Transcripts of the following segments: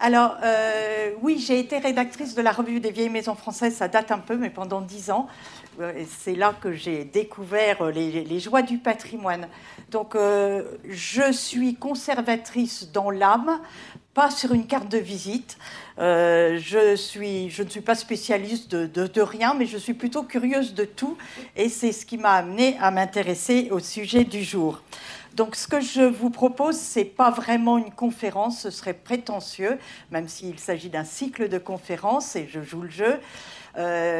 Alors, oui, j'ai été rédactrice de la Revue des vieilles maisons françaises, ça date un peu, mais pendant 10 ans. C'est là que j'ai découvert les joies du patrimoine. Donc, je suis conservatrice dans l'âme, pas sur une carte de visite. Je ne suis pas spécialiste de rien, mais je suis plutôt curieuse de tout. Et c'est ce qui m'a amenée à m'intéresser au sujet du jour. Donc, ce que je vous propose, ce n'est pas vraiment une conférence, ce serait prétentieux, même s'il s'agit d'un cycle de conférences, et je joue le jeu.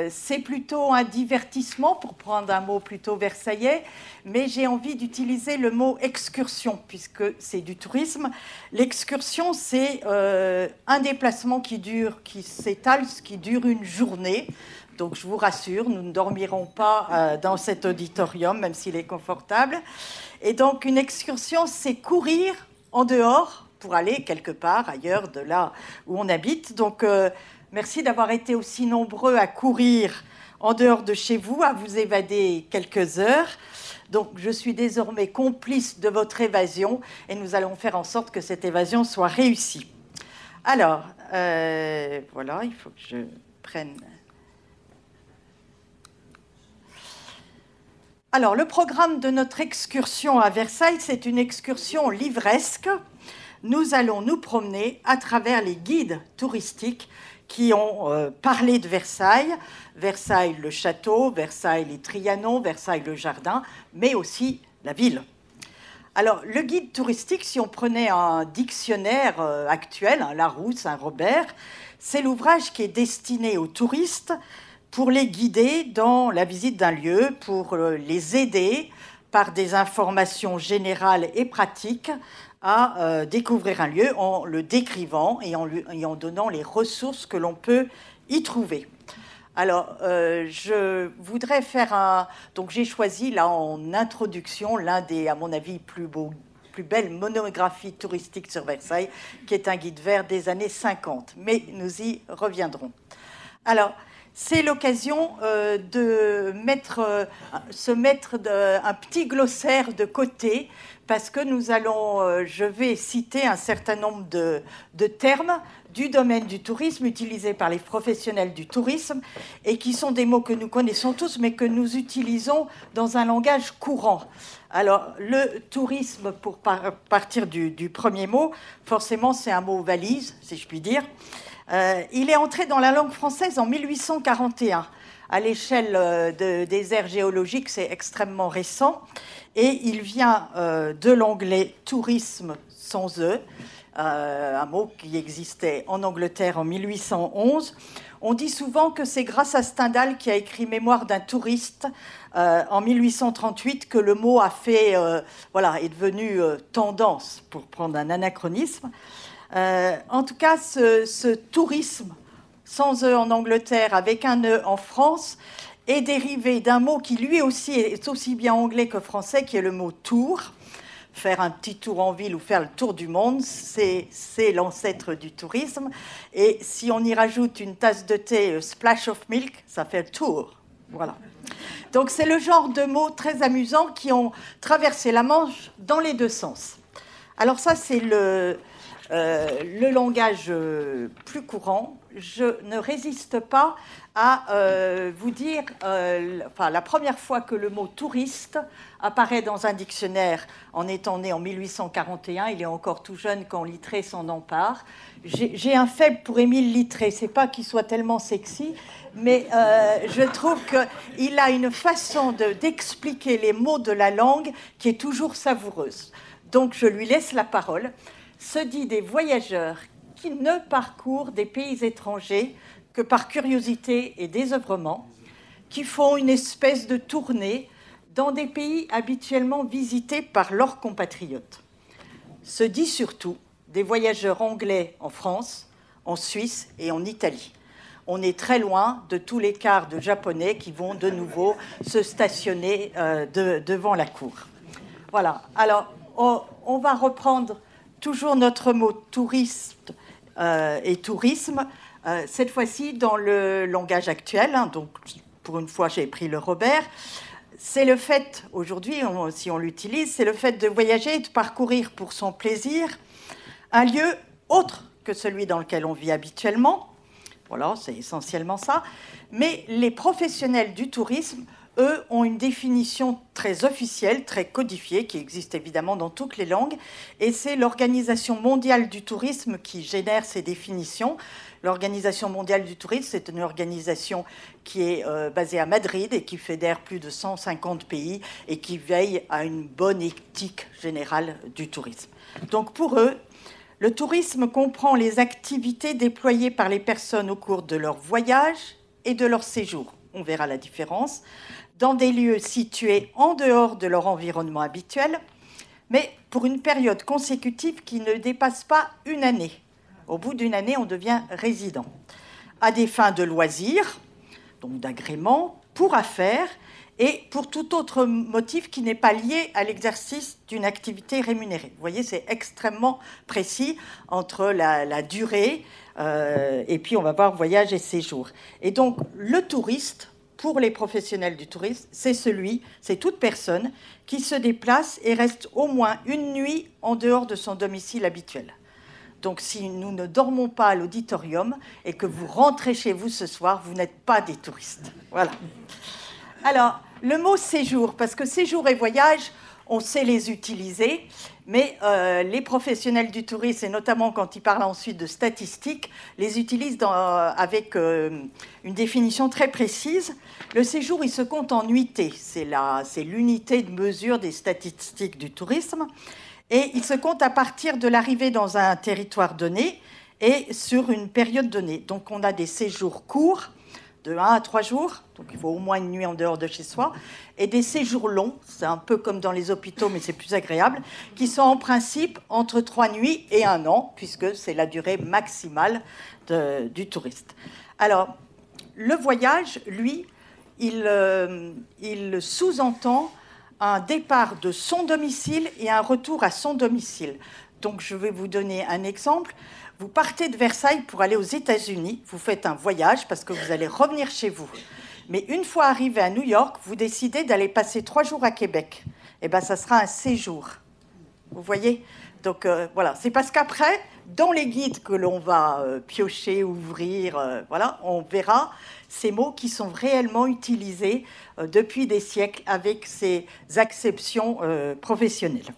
C'est plutôt un divertissement, pour prendre un mot plutôt versaillais, mais j'ai envie d'utiliser le mot excursion, puisque c'est du tourisme. L'excursion, c'est un déplacement qui s'étale, qui dure une journée. Donc, je vous rassure, nous ne dormirons pas dans cet auditorium, même s'il est confortable. Et donc, une excursion, c'est courir en dehors pour aller quelque part ailleurs de là où on habite. Donc, merci d'avoir été aussi nombreux à courir en dehors de chez vous, à vous évader quelques heures. Donc, je suis désormais complice de votre évasion et nous allons faire en sorte que cette évasion soit réussie. Alors, voilà, il faut que je prenne... Alors, le programme de notre excursion à Versailles, c'est une excursion livresque. Nous allons nous promener à travers les guides touristiques qui ont parlé de Versailles. Versailles le château, Versailles les Trianon, Versailles le jardin, mais aussi la ville. Alors, le guide touristique, si on prenait un dictionnaire actuel, un Larousse, un Robert, c'est l'ouvrage qui est destiné aux touristes pour les guider dans la visite d'un lieu, pour les aider par des informations générales et pratiques à découvrir un lieu en le décrivant et en donnant les ressources que l'on peut y trouver. Alors, je voudrais faire un... Donc, j'ai choisi, là, en introduction, l'un des, à mon avis, plus belles monographies touristiques sur Versailles, qui est un guide vert des années 50. Mais nous y reviendrons. Alors, c'est l'occasion de se mettre un petit glossaire de côté parce que je vais citer un certain nombre de termes du domaine du tourisme utilisés par les professionnels du tourisme et qui sont des mots que nous connaissons tous mais que nous utilisons dans un langage courant. Alors, le tourisme, pour partir du premier mot, forcément c'est un mot valise, si je puis dire. Il est entré dans la langue française en 1841. À l'échelle des aires géologiques, c'est extrêmement récent. Et il vient de l'anglais « tourisme » sans « e », un mot qui existait en Angleterre en 1811. On dit souvent que c'est grâce à Stendhal qui a écrit « Mémoire d'un touriste » en 1838 que le mot est devenu tendance, pour prendre un anachronisme. En tout cas, ce tourisme sans E en Angleterre, avec un E en France, est dérivé d'un mot qui lui aussi est aussi bien anglais que français, qui est le mot tour. Faire un petit tour en ville ou faire le tour du monde, c'est l'ancêtre du tourisme. Et si on y rajoute une tasse de thé, splash of milk, ça fait le tour. Voilà. Donc c'est le genre de mots très amusants qui ont traversé la Manche dans les deux sens. Alors ça, c'est le langage plus courant. Je ne résiste pas à vous dire, la première fois que le mot touriste apparaît dans un dictionnaire en étant né en 1841, il est encore tout jeune quand Littré s'en empare. J'ai un faible pour Émile Littré, c'est pas qu'il soit tellement sexy, mais je trouve qu'il a une façon d'expliquer les mots de la langue qui est toujours savoureuse. Donc je lui laisse la parole. Se dit des voyageurs qui ne parcourent des pays étrangers que par curiosité et désœuvrement, qui font une espèce de tournée dans des pays habituellement visités par leurs compatriotes. Se dit surtout des voyageurs anglais en France, en Suisse et en Italie. On est très loin de tous les quarts de Japonais qui vont de nouveau se stationner devant la cour. Voilà. Alors, on va reprendre toujours notre mot touriste et tourisme, cette fois-ci dans le langage actuel. Donc, pour une fois, j'ai pris le Robert. C'est le fait, aujourd'hui, si on l'utilise, c'est le fait de voyager et de parcourir pour son plaisir un lieu autre que celui dans lequel on vit habituellement. Voilà, c'est essentiellement ça. Mais les professionnels du tourisme, eux, ont une définition très officielle, très codifiée, qui existe évidemment dans toutes les langues. Et c'est l'Organisation mondiale du tourisme qui génère ces définitions. L'Organisation mondiale du tourisme, c'est une organisation qui est basée à Madrid et qui fédère plus de 150 pays et qui veille à une bonne éthique générale du tourisme. Donc pour eux, le tourisme comprend les activités déployées par les personnes au cours de leur voyage et de leur séjour. On verra la différence. Dans des lieux situés en dehors de leur environnement habituel, mais pour une période consécutive qui ne dépasse pas une année. Au bout d'une année, on devient résident. À des fins de loisirs, donc d'agrément, pour affaires et pour tout autre motif qui n'est pas lié à l'exercice d'une activité rémunérée. Vous voyez, c'est extrêmement précis entre la durée et puis on va voir voyage et séjour. Et donc, le touriste, pour les professionnels du tourisme, c'est toute personne qui se déplace et reste au moins une nuit en dehors de son domicile habituel. Donc, si nous ne dormons pas à l'auditorium et que vous rentrez chez vous ce soir, vous n'êtes pas des touristes. Voilà. Alors, le mot séjour, parce que séjour et voyage, on sait les utiliser, mais les professionnels du tourisme, et notamment quand ils parlent ensuite de statistiques, les utilisent avec une définition très précise. Le séjour, il se compte en nuitées. C'est l'unité de mesure des statistiques du tourisme. Et il se compte à partir de l'arrivée dans un territoire donné et sur une période donnée. Donc, on a des séjours courts, de 1 à 3 jours, donc il faut au moins une nuit en dehors de chez soi, et des séjours longs, c'est un peu comme dans les hôpitaux, mais c'est plus agréable, qui sont en principe entre 3 nuits et 1 an, puisque c'est la durée maximale du touriste. Alors, le voyage, lui, il sous-entend un départ de son domicile et un retour à son domicile. Donc, je vais vous donner un exemple. Vous partez de Versailles pour aller aux États-Unis, vous faites un voyage parce que vous allez revenir chez vous. Mais une fois arrivé à New York, vous décidez d'aller passer 3 jours à Québec. Eh bien, ça sera un séjour. Vous voyez ? Donc, voilà. C'est parce qu'après, dans les guides que l'on va piocher, ouvrir, voilà, on verra ces mots qui sont réellement utilisés depuis des siècles avec ces acceptions professionnelles.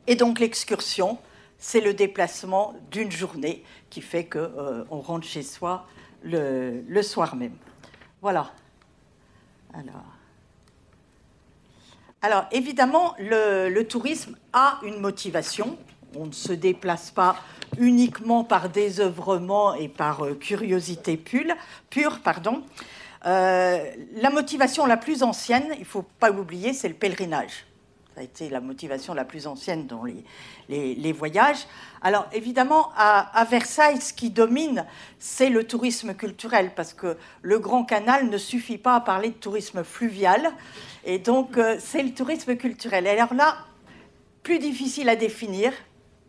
Et donc, l'excursion, c'est le déplacement d'une journée qui fait qu'on rentre chez soi le soir même. Voilà. Alors évidemment, le tourisme a une motivation. On ne se déplace pas uniquement par désœuvrement et par curiosité pure. La motivation la plus ancienne, il ne faut pas l'oublier, c'est le pèlerinage. Ça a été la motivation la plus ancienne dans les voyages. Alors, évidemment, à Versailles, ce qui domine, c'est le tourisme culturel, parce que le Grand Canal ne suffit pas à parler de tourisme fluvial, et donc c'est le tourisme culturel. Et alors là, plus difficile à définir.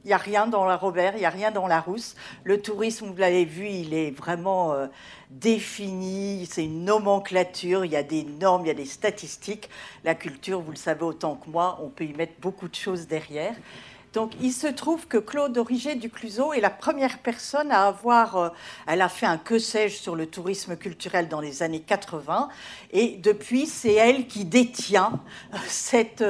Il n'y a rien dans la Robert, il n'y a rien dans la Rousse. Le tourisme, vous l'avez vu, il est vraiment défini, c'est une nomenclature, il y a des normes, il y a des statistiques. La culture, vous le savez autant que moi, on peut y mettre beaucoup de choses derrière. Donc, il se trouve que Claude Origet-Ducluseau est la première personne à avoir... elle a fait un que sais-je sur le tourisme culturel dans les années 80. Et depuis, c'est elle qui détient cette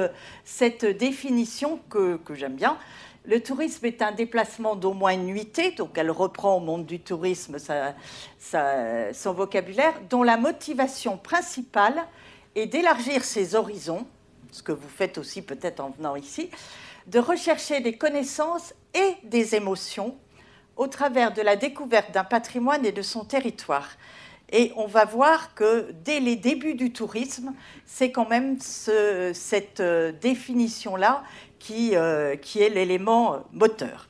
définition que j'aime bien. Le tourisme est un déplacement d'au moins une nuitée, donc elle reprend au monde du tourisme son vocabulaire, dont la motivation principale est d'élargir ses horizons, ce que vous faites aussi peut-être en venant ici, de rechercher des connaissances et des émotions au travers de la découverte d'un patrimoine et de son territoire. Et on va voir que dès les débuts du tourisme, c'est quand même cette définition-là qui est l'élément moteur.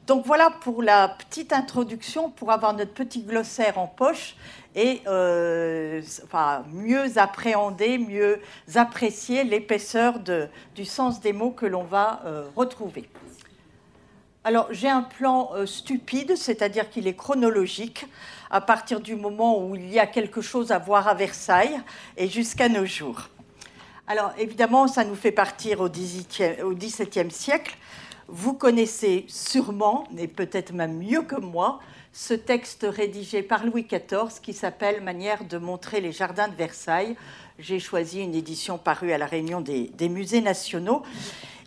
Donc voilà pour la petite introduction, pour avoir notre petit glossaire en poche et mieux appréhender, mieux apprécier l'épaisseur du sens des mots que l'on va retrouver. Alors j'ai un plan stupide, c'est-à-dire qu'il est chronologique, à partir du moment où il y a quelque chose à voir à Versailles et jusqu'à nos jours. Alors, évidemment, ça nous fait partir au XVIIe siècle, Vous connaissez sûrement, et peut-être même mieux que moi, ce texte rédigé par Louis XIV qui s'appelle « Manière de montrer les jardins de Versailles ». J'ai choisi une édition parue à la Réunion des musées nationaux.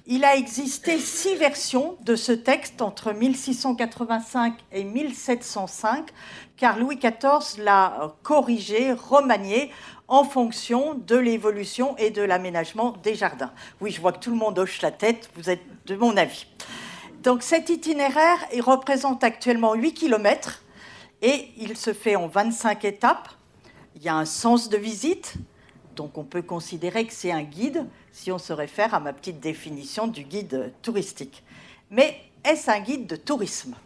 Il a existé 6 versions de ce texte entre 1685 et 1705, car Louis XIV l'a corrigé, remanié, en fonction de l'évolution et de l'aménagement des jardins. Oui, je vois que tout le monde hoche la tête, vous êtes de mon avis. Donc cet itinéraire, il représente actuellement 8 km et il se fait en 25 étapes. Il y a un sens de visite, donc on peut considérer que c'est un guide si on se réfère à ma petite définition du guide touristique. Mais est-ce un guide de tourisme?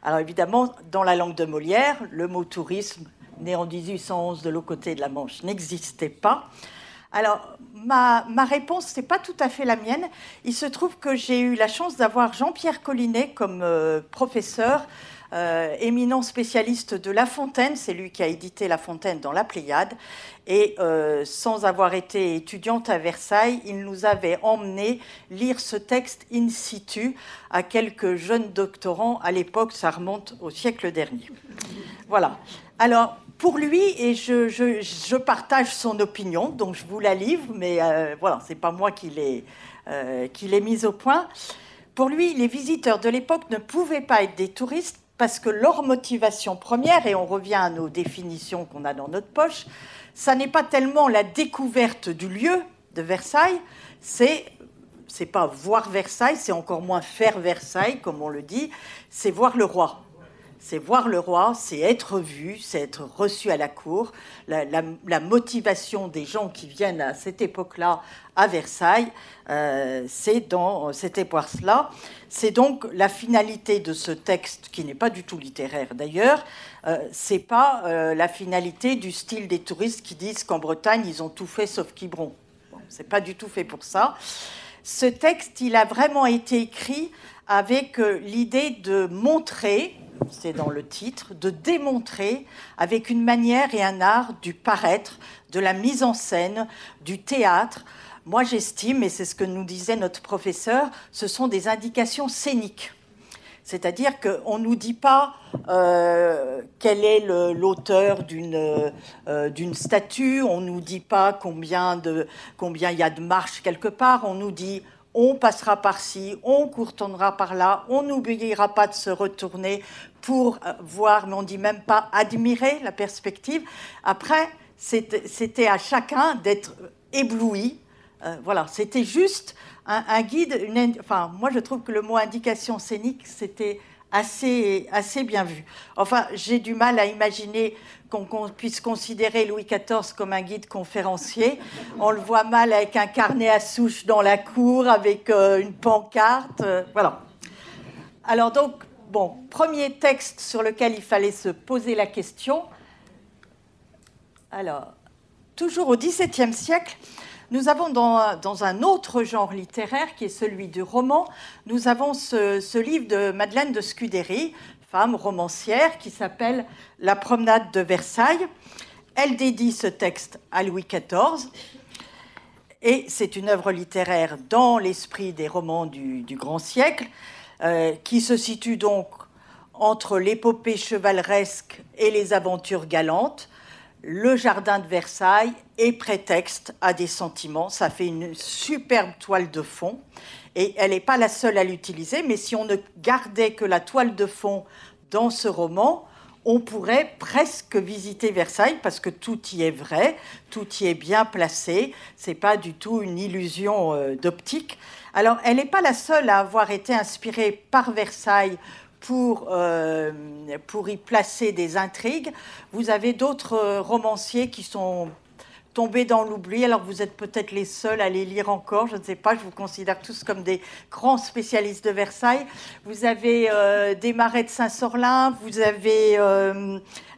Alors évidemment, dans la langue de Molière, le mot tourisme, né en 1811 de l'autre côté de la Manche, n'existait pas. Alors, ma réponse, ce n'est pas tout à fait la mienne. Il se trouve que j'ai eu la chance d'avoir Jean-Pierre Collinet comme professeur, éminent spécialiste de La Fontaine. C'est lui qui a édité La Fontaine dans la Pléiade. Et sans avoir été étudiante à Versailles, il nous avait emmenés lire ce texte in situ à quelques jeunes doctorants. À l'époque, ça remonte au siècle dernier. Voilà. Alors, pour lui, et je partage son opinion, donc je vous la livre, mais voilà, ce n'est pas moi qui l'ai mise au point. Pour lui, les visiteurs de l'époque ne pouvaient pas être des touristes parce que leur motivation première, et on revient à nos définitions qu'on a dans notre poche, ça n'est pas tellement la découverte du lieu de Versailles, c'est pas voir Versailles, c'est encore moins faire Versailles, comme on le dit, c'est voir le roi. C'est voir le roi, c'est être vu, c'est être reçu à la cour. La motivation des gens qui viennent à cette époque-là à Versailles, c'est dans cette époque-là. C'est donc la finalité de ce texte, qui n'est pas du tout littéraire d'ailleurs, c'est pas la finalité du style des touristes qui disent qu'en Bretagne, ils ont tout fait sauf Quiberon. Bon, c'est pas du tout fait pour ça. Ce texte, il a vraiment été écrit avec l'idée de montrer, c'est dans le titre, de démontrer avec une manière et un art du paraître, de la mise en scène, du théâtre. Moi, j'estime, et c'est ce que nous disait notre professeur, ce sont des indications scéniques. C'est-à-dire qu'on ne nous dit pas quel est l'auteur d'une statue, on ne nous dit pas combien il y a de marches quelque part, on nous dit on passera par-ci, on contournera par là, on n'oubliera pas de se retourner pour voir, mais on ne dit même pas admirer la perspective. Après, c'était à chacun d'être ébloui. Voilà, c'était juste un guide. Enfin, moi, je trouve que le mot indication scénique, c'était assez bien vu. Enfin, j'ai du mal à imaginer qu'on puisse considérer Louis XIV comme un guide conférencier. On le voit mal avec un carnet à souche dans la cour, avec une pancarte. Voilà. Alors donc, bon, premier texte sur lequel il fallait se poser la question. Alors, toujours au XVIIe siècle, nous avons dans un autre genre littéraire, qui est celui du roman, nous avons ce livre de Madeleine de Scudéry, femme romancière, qui s'appelle « La promenade de Versailles ». Elle dédie ce texte à Louis XIV, et c'est une œuvre littéraire dans l'esprit des romans du grand siècle, qui se situe donc entre l'épopée chevaleresque et les aventures galantes. Le jardin de Versailles est prétexte à des sentiments. Ça fait une superbe toile de fond. Et elle n'est pas la seule à l'utiliser, mais si on ne gardait que la toile de fond dans ce roman, on pourrait presque visiter Versailles, parce que tout y est vrai, tout y est bien placé. Ce n'est pas du tout une illusion d'optique. Alors, elle n'est pas la seule à avoir été inspirée par Versailles pour y placer des intrigues. Vous avez d'autres romanciers qui sont tombés dans l'oubli. Alors vous êtes peut-être les seuls à les lire encore, je ne sais pas, je vous considère tous comme des grands spécialistes de Versailles. Vous avez Desmarets de Saint-Sorlin, vous avez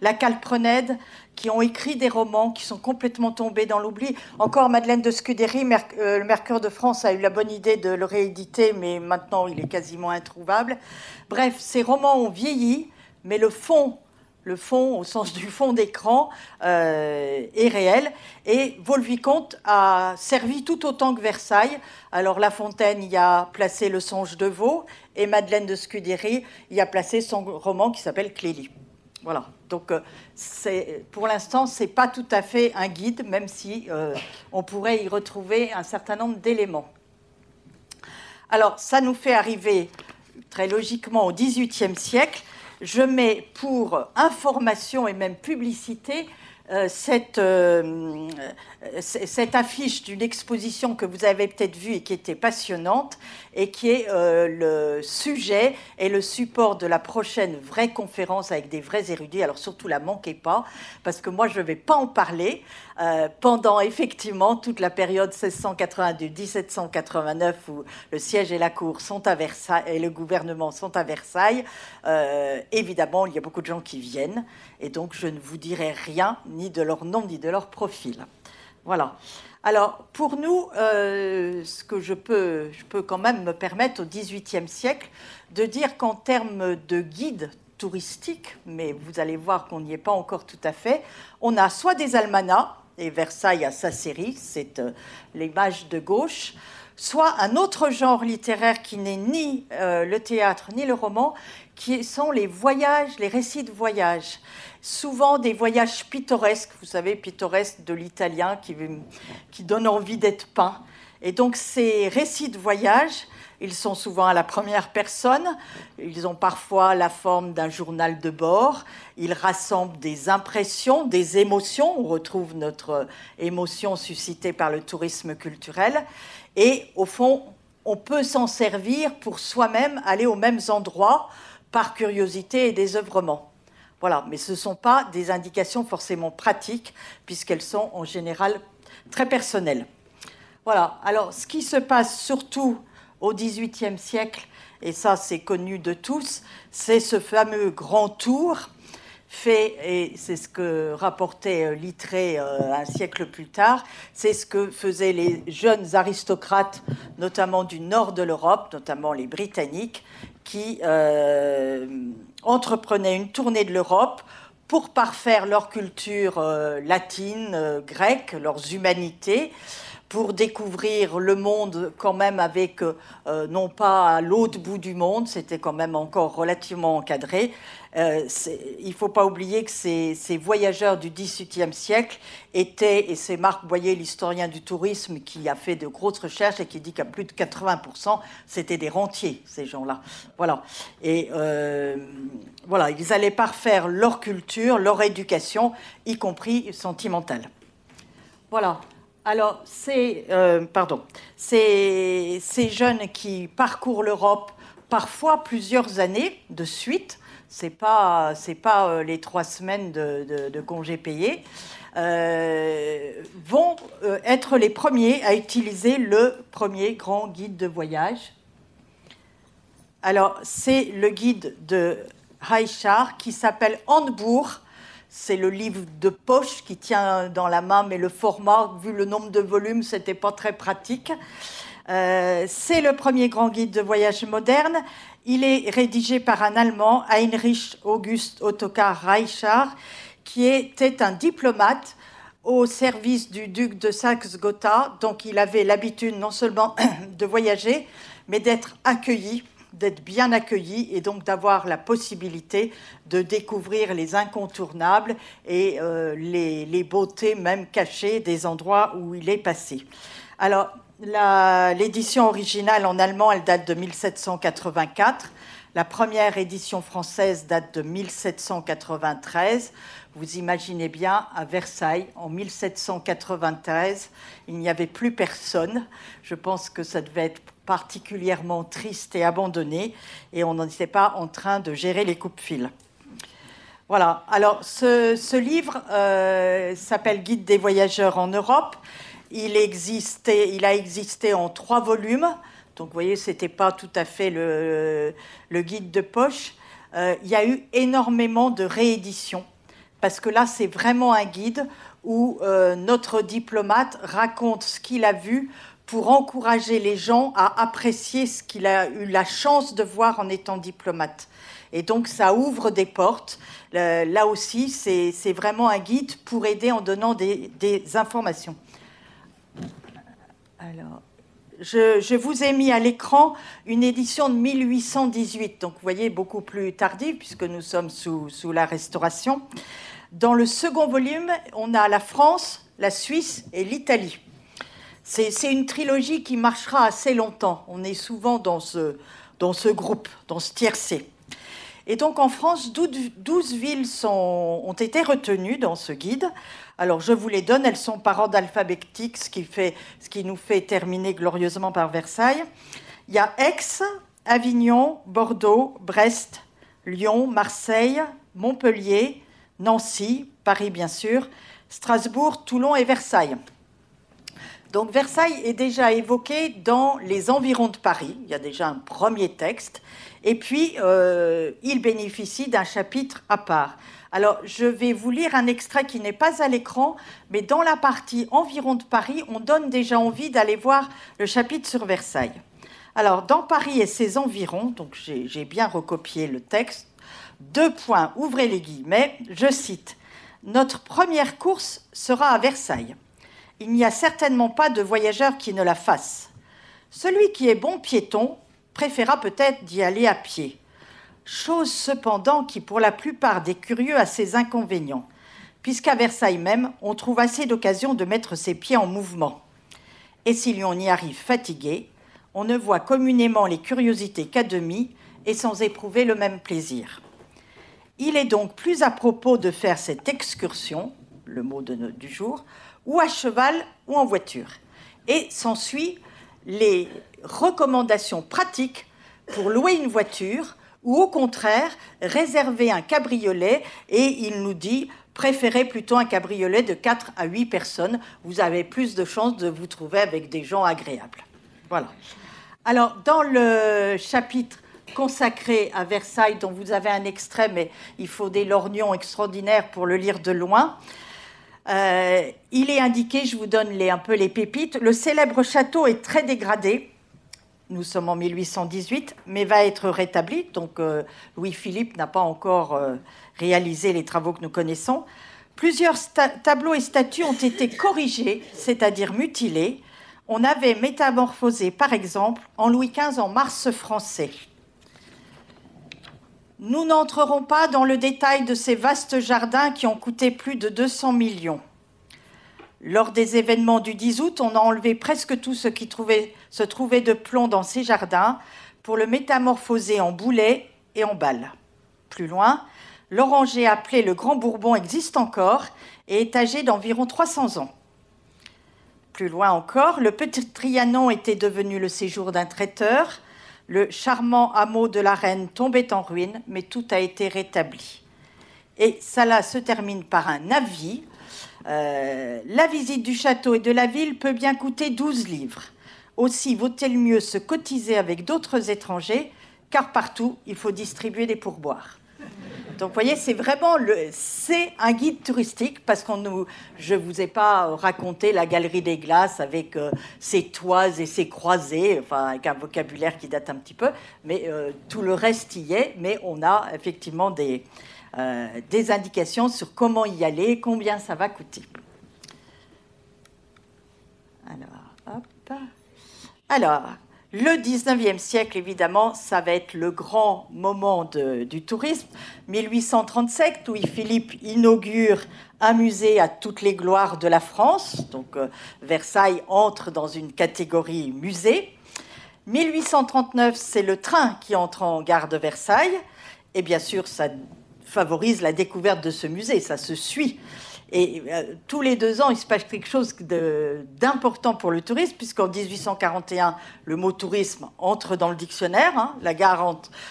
la Calprenède, qui ont écrit des romans qui sont complètement tombés dans l'oubli. Encore Madeleine de Scudéry, le Mercure de France a eu la bonne idée de le rééditer, mais maintenant il est quasiment introuvable. Bref, ces romans ont vieilli, mais le fond le fond, au sens du fond d'écran, est réel. Et Vaux-le-Vicomte a servi tout autant que Versailles. Alors La Fontaine y a placé Le Songe de Vaux, et Madeleine de Scudéry y a placé son roman qui s'appelle Clélie. Voilà. Donc, pour l'instant, ce n'est pas tout à fait un guide, même si on pourrait y retrouver un certain nombre d'éléments. Alors, ça nous fait arriver très logiquement au XVIIIe siècle. Je mets pour information et même publicité cette affiche d'une exposition que vous avez peut-être vue et qui était passionnante et qui est le sujet et le support de la prochaine vraie conférence avec des vrais érudits. Alors surtout, la manquez pas, parce que moi, je ne vais pas en parler pendant effectivement toute la période 1682-1789 où le siège et la cour sont à Versailles et le gouvernement sont à Versailles. Évidemment, il y a beaucoup de gens qui viennent et donc je ne vous dirai rien ni de leur nom ni de leur profil. Voilà. Alors, pour nous, ce que je peux quand même me permettre au XVIIIe siècle de dire qu'en termes de guide touristique, mais vous allez voir qu'on n'y est pas encore tout à fait, on a soit des almanachs, et Versailles a sa série, c'est l'image de gauche, soit un autre genre littéraire qui n'est ni le théâtre ni le roman, qui sont les voyages, les récits de voyages. Souvent des voyages pittoresques, vous savez, pittoresques de l'italien qui donnent envie d'être peint. Et donc ces récits de voyage, ils sont souvent à la première personne, ils ont parfois la forme d'un journal de bord, ils rassemblent des impressions, des émotions, on retrouve notre émotion suscitée par le tourisme culturel, et au fond, on peut s'en servir pour soi-même aller aux mêmes endroits par curiosité et désœuvrement. Voilà, mais ce ne sont pas des indications forcément pratiques, puisqu'elles sont en général très personnelles. Voilà, alors ce qui se passe surtout au XVIIIe siècle, et ça c'est connu de tous, c'est ce fameux grand tour fait, et c'est ce que rapportait Littré un siècle plus tard, c'est ce que faisaient les jeunes aristocrates, notamment du nord de l'Europe, notamment les Britanniques, qui entreprenaient une tournée de l'Europe pour parfaire leur culture latine, grecque, leurs humanités, pour découvrir le monde quand même avec, non pas à l'autre bout du monde, c'était quand même encore relativement encadré. Il ne faut pas oublier que ces voyageurs du XVIIIe siècle étaient, et c'est Marc Boyer, l'historien du tourisme, qui a fait de grosses recherches et qui dit qu'à plus de 80%, c'était des rentiers, ces gens-là. Voilà. Et voilà, ils allaient parfaire leur culture, leur éducation, y compris sentimentale. Voilà. Alors, ces jeunes qui parcourent l'Europe parfois plusieurs années de suite, c'est pas les 3 semaines de congés payés, vont être les premiers à utiliser le premier grand guide de voyage. Alors, c'est le guide de Reichard qui s'appelle Handbuch. C'est le livre de poche qui tient dans la main, mais le format, vu le nombre de volumes, ce n'était pas très pratique. C'est le premier grand guide de voyage moderne. Il est rédigé par un Allemand, Heinrich August Ottokar Reichard, qui était un diplomate au service du duc de Saxe-Gotha. Donc il avait l'habitude non seulement de voyager, mais d'être accueilli, d'être bien accueilli et donc d'avoir la possibilité de découvrir les incontournables et les beautés même cachées des endroits où il est passé. Alors, l'édition originale en allemand, elle date de 1784. La première édition française date de 1793. Vous imaginez bien, à Versailles, en 1793, il n'y avait plus personne. Je pense que ça devait être particulièrement triste et abandonné, et on n'était pas en train de gérer les coupe-fils. Voilà. Alors, ce livre s'appelle Guide des voyageurs en Europe. Il a existé en 3 volumes. Donc, vous voyez, ce n'était pas tout à fait le guide de poche. Il y a eu énormément de rééditions, parce que là, c'est vraiment un guide où notre diplomate raconte ce qu'il a vu pour encourager les gens à apprécier ce qu'il a eu la chance de voir en étant diplomate. Et donc, ça ouvre des portes. Là aussi, c'est vraiment un guide pour aider en donnant des informations. Alors, je vous ai mis à l'écran une édition de 1818, donc vous voyez, beaucoup plus tardive, puisque nous sommes sous la Restauration. Dans le second volume, on a la France, la Suisse et l'Italie. C'est une trilogie qui marchera assez longtemps. On est souvent dans ce groupe, dans ce tiercé. Et donc en France, 12 villes ont été retenues dans ce guide. Alors je vous les donne, elles sont par ordre alphabétique, ce qui nous fait terminer glorieusement par Versailles. Il y a Aix, Avignon, Bordeaux, Brest, Lyon, Marseille, Montpellier, Nancy, Paris bien sûr, Strasbourg, Toulon et Versailles. Donc Versailles est déjà évoqué dans les environs de Paris. Il y a déjà un premier texte. Et puis, il bénéficie d'un chapitre à part. Alors, je vais vous lire un extrait qui n'est pas à l'écran, mais dans la partie environs de Paris, on donne déjà envie d'aller voir le chapitre sur Versailles. Alors, dans Paris et ses environs, donc j'ai bien recopié le texte, 2 points, ouvrez les guillemets, je cite, « Notre première course sera à Versailles. Il n'y a certainement pas de voyageur qui ne la fasse. Celui qui est bon piéton préféra peut-être d'y aller à pied. Chose cependant qui, pour la plupart des curieux, a ses inconvénients, puisqu'à Versailles même, on trouve assez d'occasions de mettre ses pieds en mouvement. Et si l'on y arrive fatigué, on ne voit communément les curiosités qu'à demi et sans éprouver le même plaisir. Il est donc plus à propos de faire cette excursion, le mot du jour, ou à cheval ou en voiture. Et s'ensuit les recommandations pratiques pour louer une voiture ou au contraire réserver un cabriolet, et il nous dit préférez plutôt un cabriolet de 4 à 8 personnes, vous avez plus de chances de vous trouver avec des gens agréables. Voilà. Alors dans le chapitre consacré à Versailles, dont vous avez un extrait, mais il faut des lorgnons extraordinaires pour le lire de loin, il est indiqué, je vous donne un peu les pépites, le célèbre château est très dégradé, nous sommes en 1818, mais va être rétabli, donc Louis-Philippe n'a pas encore réalisé les travaux que nous connaissons. Plusieurs tableaux et statues ont été corrigés, c'est-à-dire mutilés. On avait métamorphosé, par exemple, en Louis XV en Mars français. Nous n'entrerons pas dans le détail de ces vastes jardins qui ont coûté plus de 200 millions. Lors des événements du 10 août, on a enlevé presque tout ce qui se trouvait de plomb dans ces jardins pour le métamorphoser en boulets et en balles. Plus loin, l'oranger appelé le Grand Bourbon existe encore et est âgé d'environ 300 ans. Plus loin encore, le Petit Trianon était devenu le séjour d'un traiteur. Le charmant hameau de la Reine tombait en ruine, mais tout a été rétabli. Et ça là se termine par un avis. La visite du château et de la ville peut bien coûter 12 livres. Aussi vaut-il mieux se cotiser avec d'autres étrangers, car partout, il faut distribuer des pourboires. Donc, vous voyez, c'est vraiment c'est un guide touristique, parce je ne vous ai pas raconté la Galerie des Glaces avec ses toits et ses croisées, enfin, avec un vocabulaire qui date un petit peu, mais tout le reste y est, mais on a effectivement des indications sur comment y aller, combien ça va coûter. Alors, le 19e siècle, évidemment, ça va être le grand moment du tourisme. 1837, Louis-Philippe inaugure un musée à toutes les gloires de la France. Donc, Versailles entre dans une catégorie musée. 1839, c'est le train qui entre en gare de Versailles. Et bien sûr, ça favorise la découverte de ce musée, ça se suit. Et tous les 2 ans, il se passe quelque chose d'important pour le tourisme, puisqu'en 1841, le mot tourisme entre dans le dictionnaire, hein,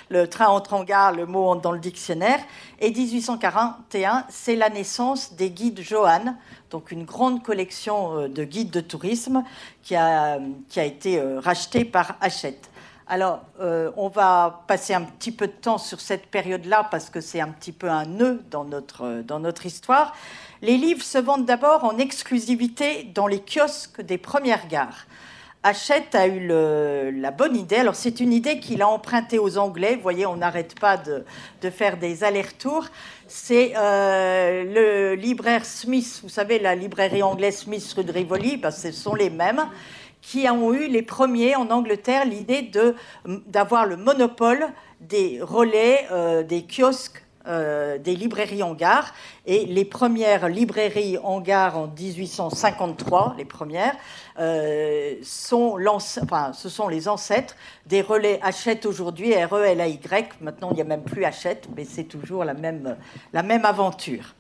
le train entre en gare, le mot entre dans le dictionnaire, et 1841, c'est la naissance des guides Johann, donc une grande collection de guides de tourisme qui a été rachetée par Hachette. Alors, on va passer un petit peu de temps sur cette période-là parce que c'est un petit peu un nœud dans notre histoire. Les livres se vendent d'abord en exclusivité dans les kiosques des premières gares. Hachette a eu la bonne idée. Alors, c'est une idée qu'il a empruntée aux Anglais. Vous voyez, on n'arrête pas de faire des allers-retours. C'est le libraire Smith, vous savez, la librairie anglaise Smith rue de Rivoli, ben, ce sont les mêmes, qui ont eu les premiers en Angleterre l'idée d'avoir le monopole des relais, des kiosques, des librairies en gare. Et les premières librairies en gare en 1853, les premières, ce sont les ancêtres des relais Hachette aujourd'hui, R-E-L-A-Y. Maintenant, il n'y a même plus Hachette, mais c'est toujours la même aventure.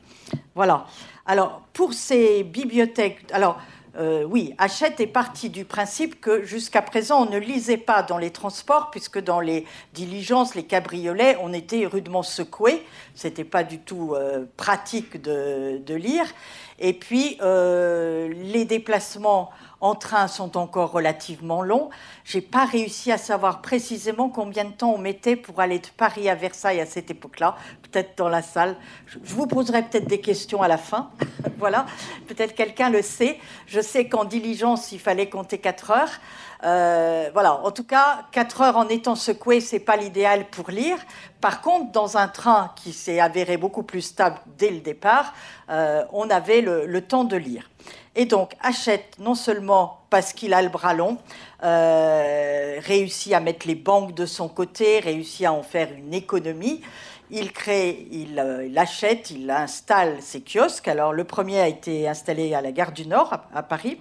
Voilà. Alors, pour ces bibliothèques... Alors, oui, Hachette est partie du principe que jusqu'à présent, on ne lisait pas dans les transports, puisque dans les diligences, les cabriolets, on était rudement secoués. Ce n'était pas du tout pratique de lire. Et puis, les déplacements en train sont encore relativement longs. Je n'ai pas réussi à savoir précisément combien de temps on mettait pour aller de Paris à Versailles à cette époque-là, peut-être dans la salle. Je vous poserai peut-être des questions à la fin. Voilà, peut-être quelqu'un le sait. Je sais qu'en diligence, il fallait compter 4 heures. Voilà, en tout cas, 4 heures en étant secoué, ce n'est pas l'idéal pour lire. Par contre, dans un train qui s'est avéré beaucoup plus stable dès le départ, on avait le temps de lire. Et donc, Hachette, non seulement parce qu'il a le bras long, réussit à mettre les banques de son côté, réussit à en faire une économie, il achète, il installe ses kiosques. Alors, le premier a été installé à la gare du Nord, à Paris.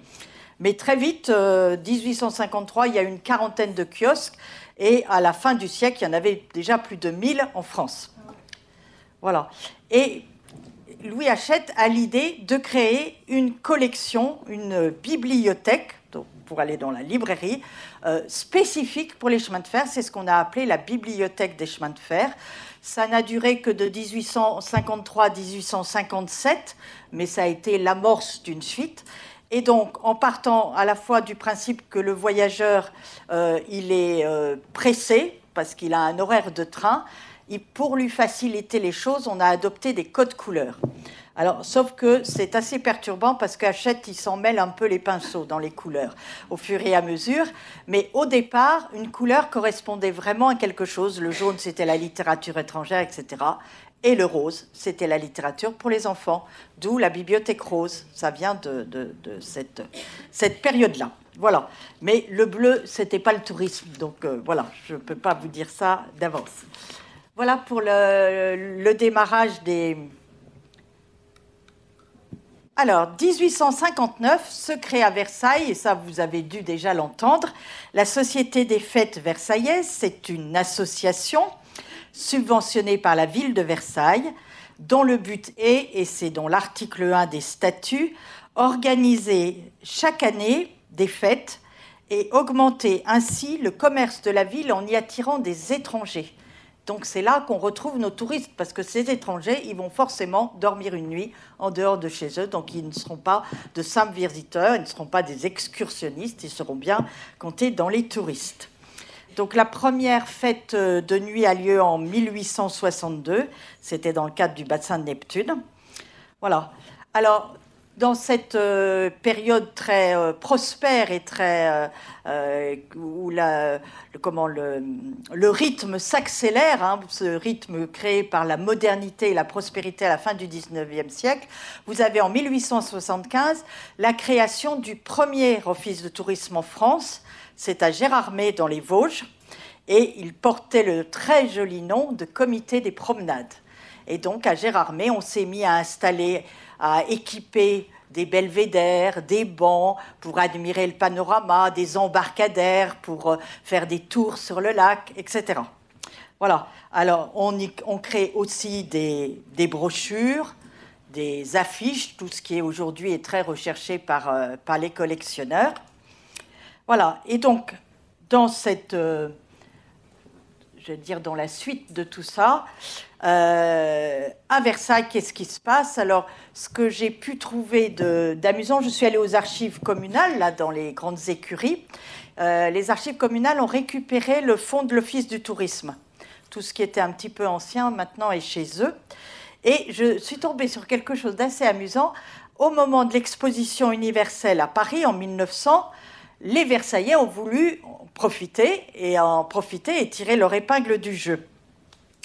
Mais très vite, 1853, il y a une quarantaine de kiosques. Et à la fin du siècle, il y en avait déjà plus de 1000 en France. Voilà. Et Louis Hachette a l'idée de créer une collection, une bibliothèque, donc pour aller dans la librairie, spécifique pour les chemins de fer. C'est ce qu'on a appelé la bibliothèque des chemins de fer. Ça n'a duré que de 1853 à 1857, mais ça a été l'amorce d'une suite. Et donc, en partant à la fois du principe que le voyageur, il est pressé, parce qu'il a un horaire de train, et pour lui faciliter les choses, on a adopté des codes couleurs. Alors, sauf que c'est assez perturbant parce qu'Hachette, il s'en mêle un peu les pinceaux dans les couleurs au fur et à mesure. Mais au départ, une couleur correspondait vraiment à quelque chose. Le jaune, c'était la littérature étrangère, etc. Et le rose, c'était la littérature pour les enfants, d'où la bibliothèque rose. Ça vient de cette période-là. Voilà. Mais le bleu, c'était pas le tourisme. Donc voilà, je ne peux pas vous dire ça d'avance. Voilà pour le démarrage des... Alors, 1859 se crée à Versailles, et ça vous avez dû déjà l'entendre, la Société des Fêtes Versaillaises. C'est une association subventionnée par la ville de Versailles, dont le but est, et c'est dans l'article 1 des statuts, organiser chaque année des fêtes et augmenter ainsi le commerce de la ville en y attirant des étrangers. Donc c'est là qu'on retrouve nos touristes, parce que ces étrangers, ils vont forcément dormir une nuit en dehors de chez eux, donc ils ne seront pas de simples visiteurs, ils ne seront pas des excursionnistes, ils seront bien comptés dans les touristes. Donc la première fête de nuit a lieu en 1862, c'était dans le cadre du bassin de Neptune. Voilà. Alors, dans cette période très prospère et très où le rythme s'accélère, hein, ce rythme créé par la modernité et la prospérité à la fin du XIXe siècle, vous avez en 1875 la création du premier office de tourisme en France. C'est à Gérardmer dans les Vosges, et il portait le très joli nom de Comité des promenades. Et donc à Gérardmer, on s'est mis à installer, à équiper des belvédères, des bancs pour admirer le panorama, des embarcadères pour faire des tours sur le lac, etc. Voilà. Alors, on crée aussi des brochures, des affiches, tout ce qui est aujourd'hui est très recherché par les collectionneurs. Voilà. Et donc, dans cette... je vais dire dans la suite de tout ça, à Versailles, qu'est-ce qui se passe? Alors, ce que j'ai pu trouver d'amusant, je suis allée aux archives communales, là, dans les grandes écuries. Les archives communales ont récupéré le fonds de l'Office du tourisme. Tout ce qui était un petit peu ancien, maintenant, est chez eux. Et je suis tombée sur quelque chose d'assez amusant. Au moment de l'exposition universelle à Paris, en 1900, les Versaillais ont voulu profiter et tirer leur épingle du jeu.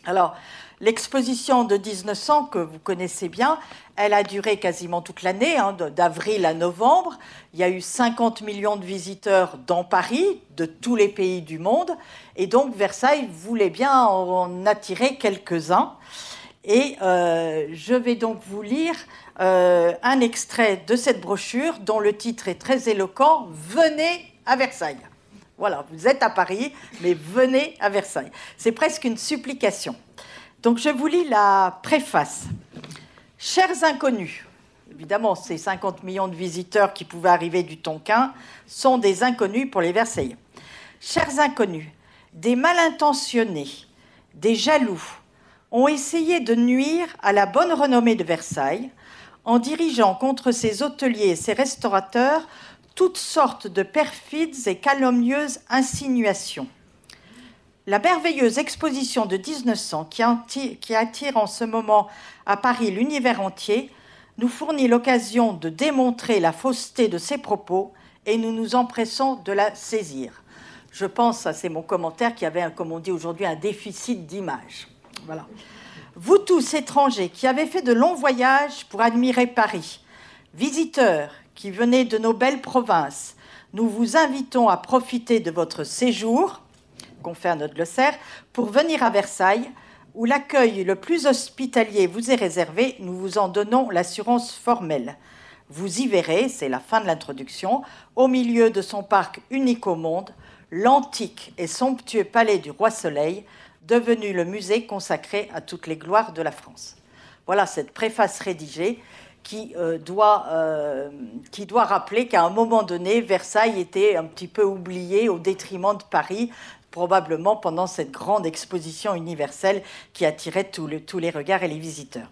Alors, l'exposition de 1900, que vous connaissez bien, elle a duré quasiment toute l'année, d'avril à novembre. Il y a eu 50 millions de visiteurs dans Paris, de tous les pays du monde. Et donc, Versailles voulait bien en attirer quelques-uns. Et je vais donc vous lire un extrait de cette brochure dont le titre est très éloquent, « Venez à Versailles ». Voilà, vous êtes à Paris, mais venez à Versailles. C'est presque une supplication. Donc je vous lis la préface. « Chers inconnus », évidemment, ces 50 millions de visiteurs qui pouvaient arriver du Tonkin sont des inconnus pour les Versaillais. « Chers inconnus, des mal intentionnés, des jaloux, ont essayé de nuire à la bonne renommée de Versailles en dirigeant contre ses hôteliers et ses restaurateurs toutes sortes de perfides et calomnieuses insinuations. La merveilleuse exposition de 1900, qui attire en ce moment à Paris l'univers entier, nous fournit l'occasion de démontrer la fausseté de ces propos et nous nous empressons de la saisir. » Je pense, ça c'est mon commentaire, qu'il y avait, comme on dit aujourd'hui, un déficit d'image. Voilà. Vous tous, étrangers, qui avez fait de longs voyages pour admirer Paris, visiteurs qui venez de nos belles provinces, nous vous invitons à profiter de votre séjour, confère notre glossaire, pour venir à Versailles, où l'accueil le plus hospitalier vous est réservé, nous vous en donnons l'assurance formelle. Vous y verrez, c'est la fin de l'introduction, au milieu de son parc unique au monde, l'antique et somptueux palais du Roi Soleil, devenu le musée consacré à toutes les gloires de la France. Voilà cette préface rédigée qui doit rappeler qu'à un moment donné, Versailles était un petit peu oublié au détriment de Paris, probablement pendant cette grande exposition universelle qui attirait tous les regards et les visiteurs.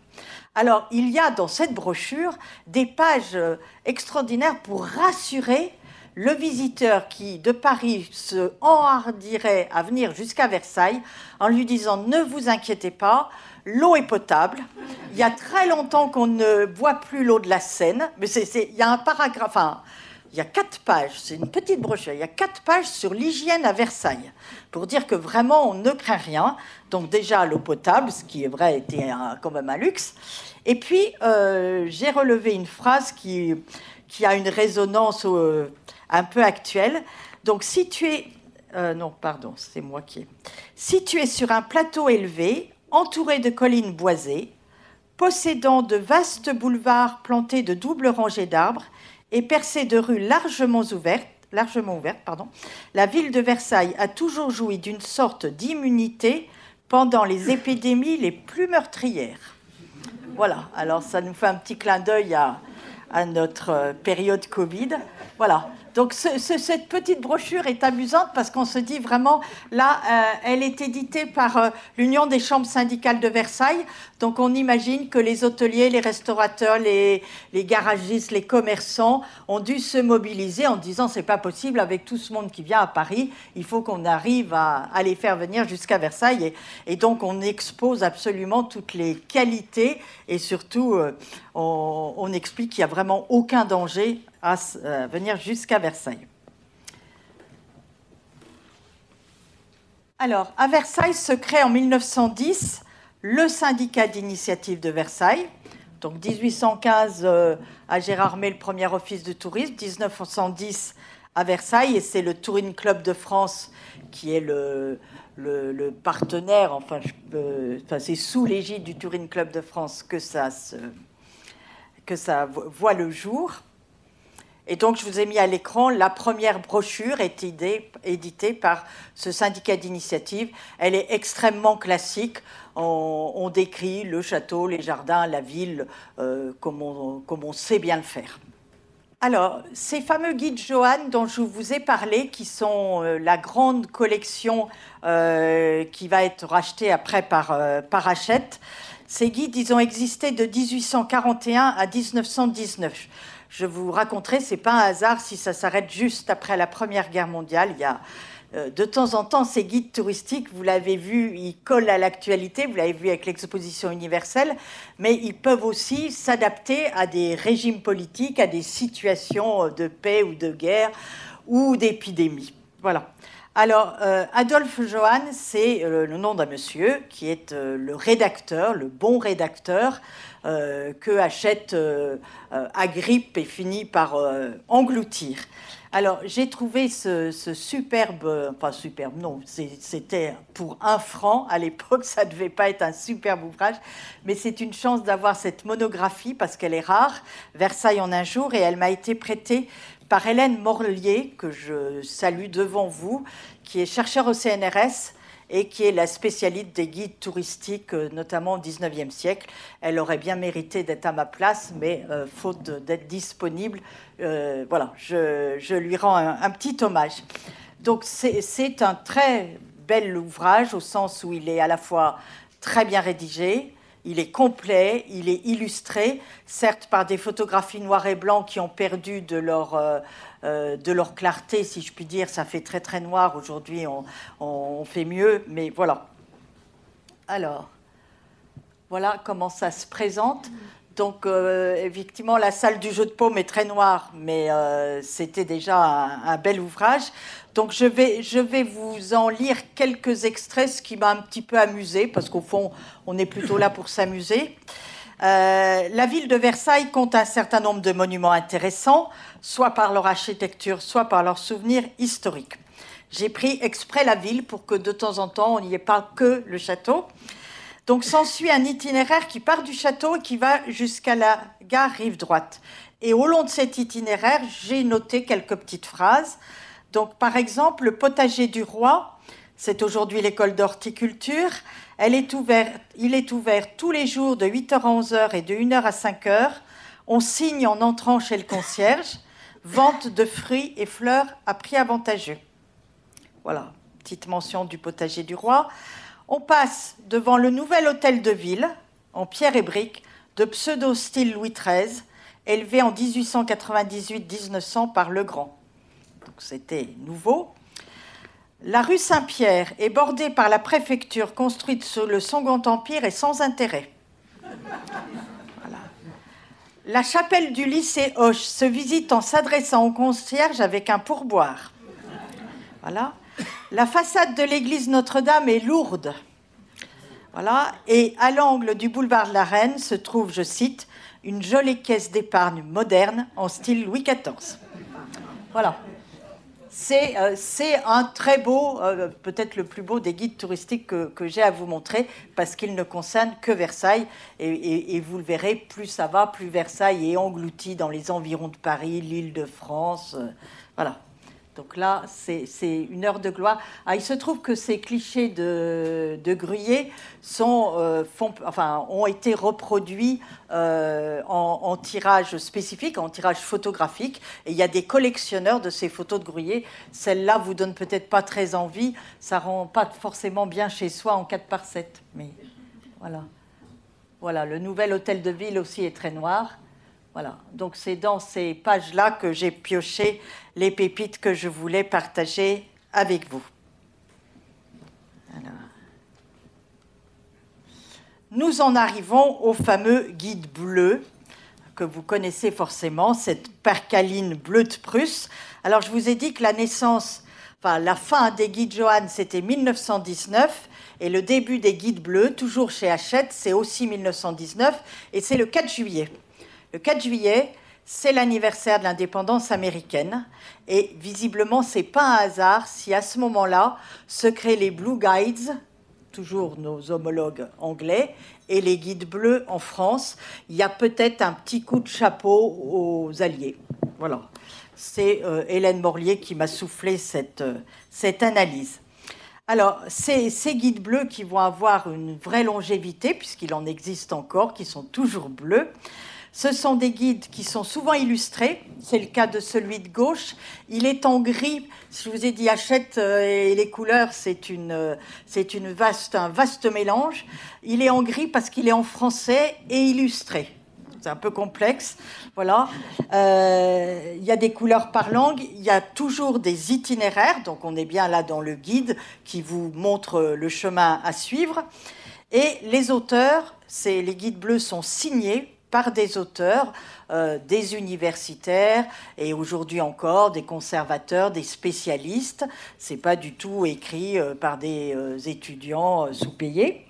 Alors, il y a dans cette brochure des pages extraordinaires pour rassurer le visiteur qui, de Paris, se enhardirait à venir jusqu'à Versailles en lui disant « Ne vous inquiétez pas, l'eau est potable. Il y a très longtemps qu'on ne boit plus l'eau de la Seine. » Mais il y a un paragraphe, enfin, il y a 4 pages, c'est une petite brochure, il y a 4 pages sur l'hygiène à Versailles, pour dire que vraiment on ne craint rien. Donc déjà l'eau potable, ce qui est vrai était quand même un luxe. Et puis j'ai relevé une phrase qui a une résonance un peu actuelle. Donc situé sur un plateau élevé, entouré de collines boisées, possédant de vastes boulevards plantés de doubles rangées d'arbres et percés de rues largement ouvertes, la ville de Versailles a toujours joui d'une sorte d'immunité pendant les épidémies les plus meurtrières. Voilà, alors ça nous fait un petit clin d'œil à notre période Covid. Voilà. Donc cette petite brochure est amusante parce qu'on se dit vraiment, là, elle est éditée par l'Union des chambres syndicales de Versailles. Donc on imagine que les hôteliers, les restaurateurs, les garagistes, les commerçants ont dû se mobiliser en disant c'est pas possible avec tout ce monde qui vient à Paris, il faut qu'on arrive à les faire venir jusqu'à Versailles. Et donc on expose absolument toutes les qualités et surtout on explique qu'il n'y a vraiment aucun danger à venir jusqu'à Versailles. Alors, à Versailles se crée en 1910 le syndicat d'initiative de Versailles. Donc 1815 à Gérardmer, le premier office de tourisme, 1910 à Versailles, et c'est le Touring Club de France qui est le partenaire, c'est sous l'égide du Touring Club de France que ça voit le jour. Et donc, je vous ai mis à l'écran la première brochure éditée par ce syndicat d'initiative. Elle est extrêmement classique. On décrit le château, les jardins, la ville, comme on sait bien le faire. Alors, ces fameux guides Johann dont je vous ai parlé, qui sont la grande collection qui va être rachetée après par Hachette, ces guides, ils ont existé de 1841 à 1919. Je vous raconterai, ce n'est pas un hasard si ça s'arrête juste après la Première Guerre mondiale. Il y a de temps en temps ces guides touristiques, vous l'avez vu, ils collent à l'actualité, vous l'avez vu avec l'exposition universelle, mais ils peuvent aussi s'adapter à des régimes politiques, à des situations de paix ou de guerre, ou d'épidémies. Voilà. Alors, Adolphe Johan, c'est le nom d'un monsieur qui est le rédacteur, le bon rédacteur que achète Agrippe et finit par engloutir. Alors, j'ai trouvé ce superbe, enfin superbe, non, c'était pour 1 franc à l'époque, ça ne devait pas être un superbe ouvrage, mais c'est une chance d'avoir cette monographie parce qu'elle est rare, Versailles en un jour, et elle m'a été prêtée par Hélène Morlier, que je salue devant vous, qui est chercheur au CNRS et qui est la spécialiste des guides touristiques, notamment au XIXe siècle. Elle aurait bien mérité d'être à ma place, mais faute d'être disponible, voilà, je lui rends un petit hommage. Donc c'est un très bel ouvrage, au sens où il est à la fois très bien rédigé, il est complet, il est illustré, certes par des photographies noir et blanc qui ont perdu de leur clarté, si je puis dire. Ça fait très très noir. Aujourd'hui, on fait mieux, mais voilà. Alors, voilà comment ça se présente. Donc, effectivement, la salle du jeu de paume est très noire, mais c'était déjà un bel ouvrage. Donc, je vais vous en lire quelques extraits, ce qui m'a un petit peu amusé, parce qu'au fond, on est plutôt là pour s'amuser. La ville de Versailles compte un certain nombre de monuments intéressants, soit par leur architecture, soit par leurs souvenirs historiques. J'ai pris exprès la ville pour que de temps en temps, on n'y ait pas que le château. Donc s'ensuit un itinéraire qui part du château et qui va jusqu'à la gare Rive Droite. Et au long de cet itinéraire, j'ai noté quelques petites phrases. Donc par exemple, le potager du roi, c'est aujourd'hui l'école d'horticulture. Il est ouvert tous les jours de 8h à 11h et de 1h à 5h. On signe en entrant chez le concierge. Vente de fruits et fleurs à prix avantageux. Voilà, petite mention du potager du roi. On passe devant le nouvel hôtel de ville, en pierre et briques, de pseudo-style Louis XIII, élevé en 1898-1900 par Legrand. Donc c'était nouveau. La rue Saint-Pierre est bordée par la préfecture construite sous le Second Empire et sans intérêt. Voilà. La chapelle du lycée Hoche se visite en s'adressant au concierge avec un pourboire. Voilà. La façade de l'église Notre-Dame est lourde. Voilà. Et à l'angle du boulevard de la Reine se trouve, je cite, une jolie caisse d'épargne moderne en style Louis XIV. Voilà. C'est un très beau, peut-être le plus beau des guides touristiques que j'ai à vous montrer, parce qu'il ne concerne que Versailles. Et vous le verrez, plus ça va, plus Versailles est englouti dans les environs de Paris, l'Île-de-France. Voilà. Donc là, c'est une heure de gloire. Ah, il se trouve que ces clichés de Gruyère ont été reproduits en tirage spécifique, en tirage photographique. Et il y a des collectionneurs de ces photos de Gruyère. Celle-là vous donne peut-être pas très envie. Ça rend pas forcément bien chez soi en 4x7. Mais voilà. Voilà, le nouvel hôtel de ville aussi est très noir. Voilà, donc c'est dans ces pages-là que j'ai pioché les pépites que je voulais partager avec vous. Alors. Nous en arrivons au fameux guide bleu que vous connaissez forcément, cette percaline bleue de Prusse. Alors je vous ai dit que la fin des guides Johan, c'était 1919, et le début des guides bleus, toujours chez Hachette, c'est aussi 1919, et c'est le 4 juillet. Le 4 juillet, c'est l'anniversaire de l'indépendance américaine. Et visiblement, ce n'est pas un hasard si à ce moment-là se créent les Blue Guides, toujours nos homologues anglais, et les guides bleus en France. Il y a peut-être un petit coup de chapeau aux Alliés. Voilà. C'est Hélène Morlier qui m'a soufflé cette analyse. Alors, ces guides bleus qui vont avoir une vraie longévité, puisqu'il en existe encore, qui sont toujours bleus, ce sont des guides qui sont souvent illustrés. C'est le cas de celui de gauche. Il est en gris. Je vous ai dit Hachette et les couleurs, c'est un vaste mélange. Il est en gris parce qu'il est en français et illustré. C'est un peu complexe. Voilà. Il y a des couleurs par langue. Il y a toujours des itinéraires. Donc on est bien là dans le guide qui vous montre le chemin à suivre. Et les auteurs, les guides bleus sont signés par des auteurs, des universitaires et aujourd'hui encore des conservateurs, des spécialistes. C'est pas du tout écrit par des étudiants sous-payés.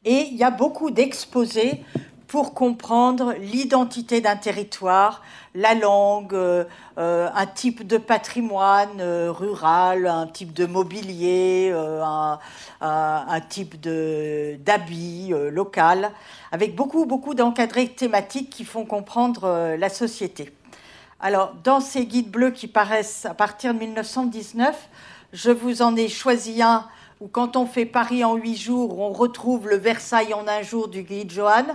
Et il y a beaucoup d'exposés pour comprendre l'identité d'un territoire, la langue, un type de patrimoine rural, un type de mobilier, un type d'habit local, avec beaucoup d'encadrés thématiques qui font comprendre la société. Alors, dans ces guides bleus qui paraissent à partir de 1919, je vous en ai choisi un où, quand on fait Paris en 8 jours, on retrouve le Versailles en un jour du guide Johan.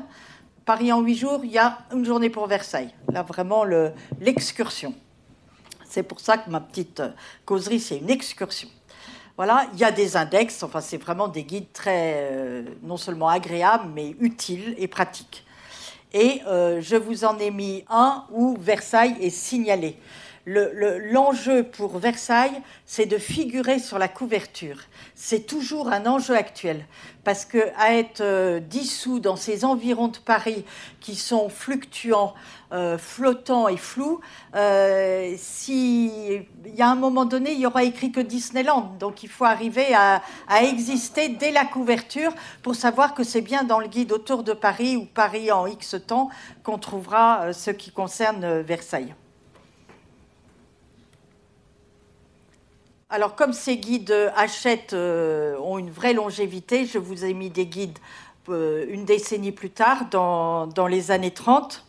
Paris en 8 jours, il y a une journée pour Versailles. Là, vraiment, l'excursion. C'est pour ça que ma petite causerie, c'est une excursion. Voilà, il y a des index, enfin, c'est vraiment des guides très, non seulement agréables, mais utiles et pratiques. Et je vous en ai mis un où Versailles est signalé. L'enjeu pour Versailles, c'est de figurer sur la couverture. C'est toujours un enjeu actuel, parce qu'à être dissous dans ces environs de Paris qui sont fluctuants, flottants et flous, il y a un moment donné, il y aura écrit que Disneyland. Donc il faut arriver à exister dès la couverture pour savoir que c'est bien dans le guide autour de Paris ou Paris en X temps qu'on trouvera ce qui concerne Versailles. Alors, comme ces guides Hachette ont une vraie longévité, je vous ai mis des guides une décennie plus tard, dans les années 30.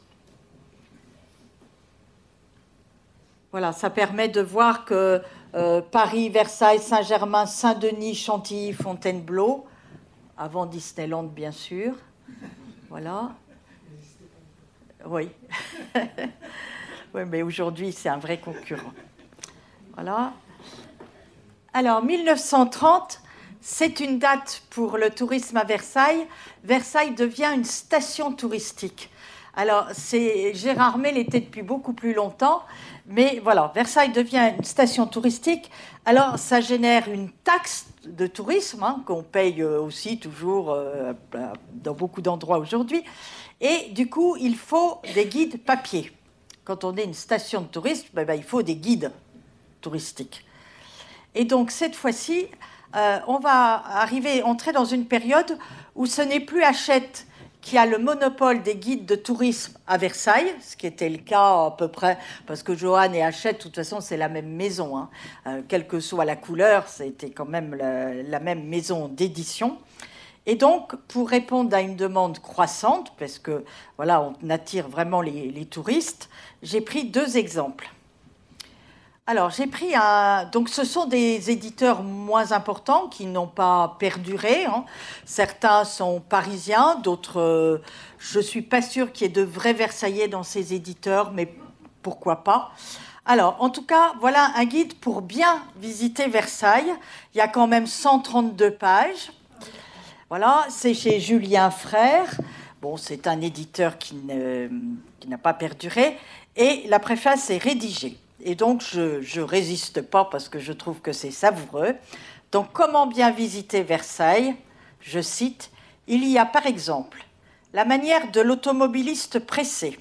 Voilà, ça permet de voir que Paris, Versailles, Saint-Germain, Saint-Denis, Chantilly, Fontainebleau, avant Disneyland, bien sûr. Voilà. Oui. Oui, mais aujourd'hui, c'est un vrai concurrent. Voilà. Alors, 1930, c'est une date pour le tourisme à Versailles. Versailles devient une station touristique. Alors, Gérard May l'était depuis beaucoup plus longtemps, mais voilà, Versailles devient une station touristique. Alors, ça génère une taxe de tourisme, qu'on paye aussi toujours dans beaucoup d'endroits aujourd'hui. Et du coup, il faut des guides papier. Quand on est une station de tourisme, il faut des guides touristiques. Et donc, cette fois-ci, on va entrer dans une période où ce n'est plus Hachette qui a le monopole des guides de tourisme à Versailles, ce qui était le cas à peu près, parce que Johan et Hachette, de toute façon, c'est la même maison. Hein. Quelle que soit la couleur, c'était quand même la même maison d'édition. Et donc, pour répondre à une demande croissante, parce que voilà, on attire vraiment les touristes, j'ai pris 2 exemples. Alors, j'ai pris donc, ce sont des éditeurs moins importants qui n'ont pas perduré. Hein. Certains sont parisiens, d'autres, je ne suis pas sûre qu'il y ait de vrais Versaillais dans ces éditeurs, mais pourquoi pas. Alors, en tout cas, voilà un guide pour bien visiter Versailles. Il y a quand même 132 pages. Voilà, c'est chez Julien Frères. Bon, c'est un éditeur qui n'a pas perduré. Et la préface est rédigée. Et donc, je ne résiste pas parce que je trouve que c'est savoureux. Donc, comment bien visiter Versailles? Je cite, « Il y a par exemple la manière de l'automobiliste pressé,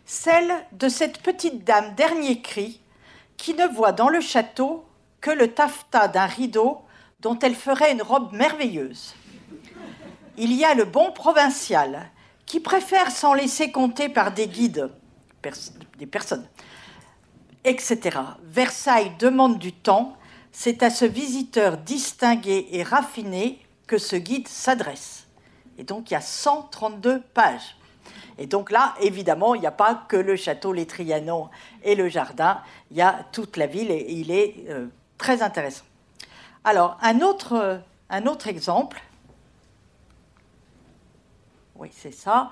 celle de cette petite dame dernier cri qui ne voit dans le château que le taffetas d'un rideau dont elle ferait une robe merveilleuse. Il y a le bon provincial qui préfère s'en laisser compter par des guides, des personnes, etc. Versailles demande du temps, c'est à ce visiteur distingué et raffiné que ce guide s'adresse. » Et donc, il y a 132 pages. Et donc là, évidemment, il n'y a pas que le château, les Trianon et le jardin, il y a toute la ville et il est très intéressant. Alors, un autre exemple, oui, c'est ça.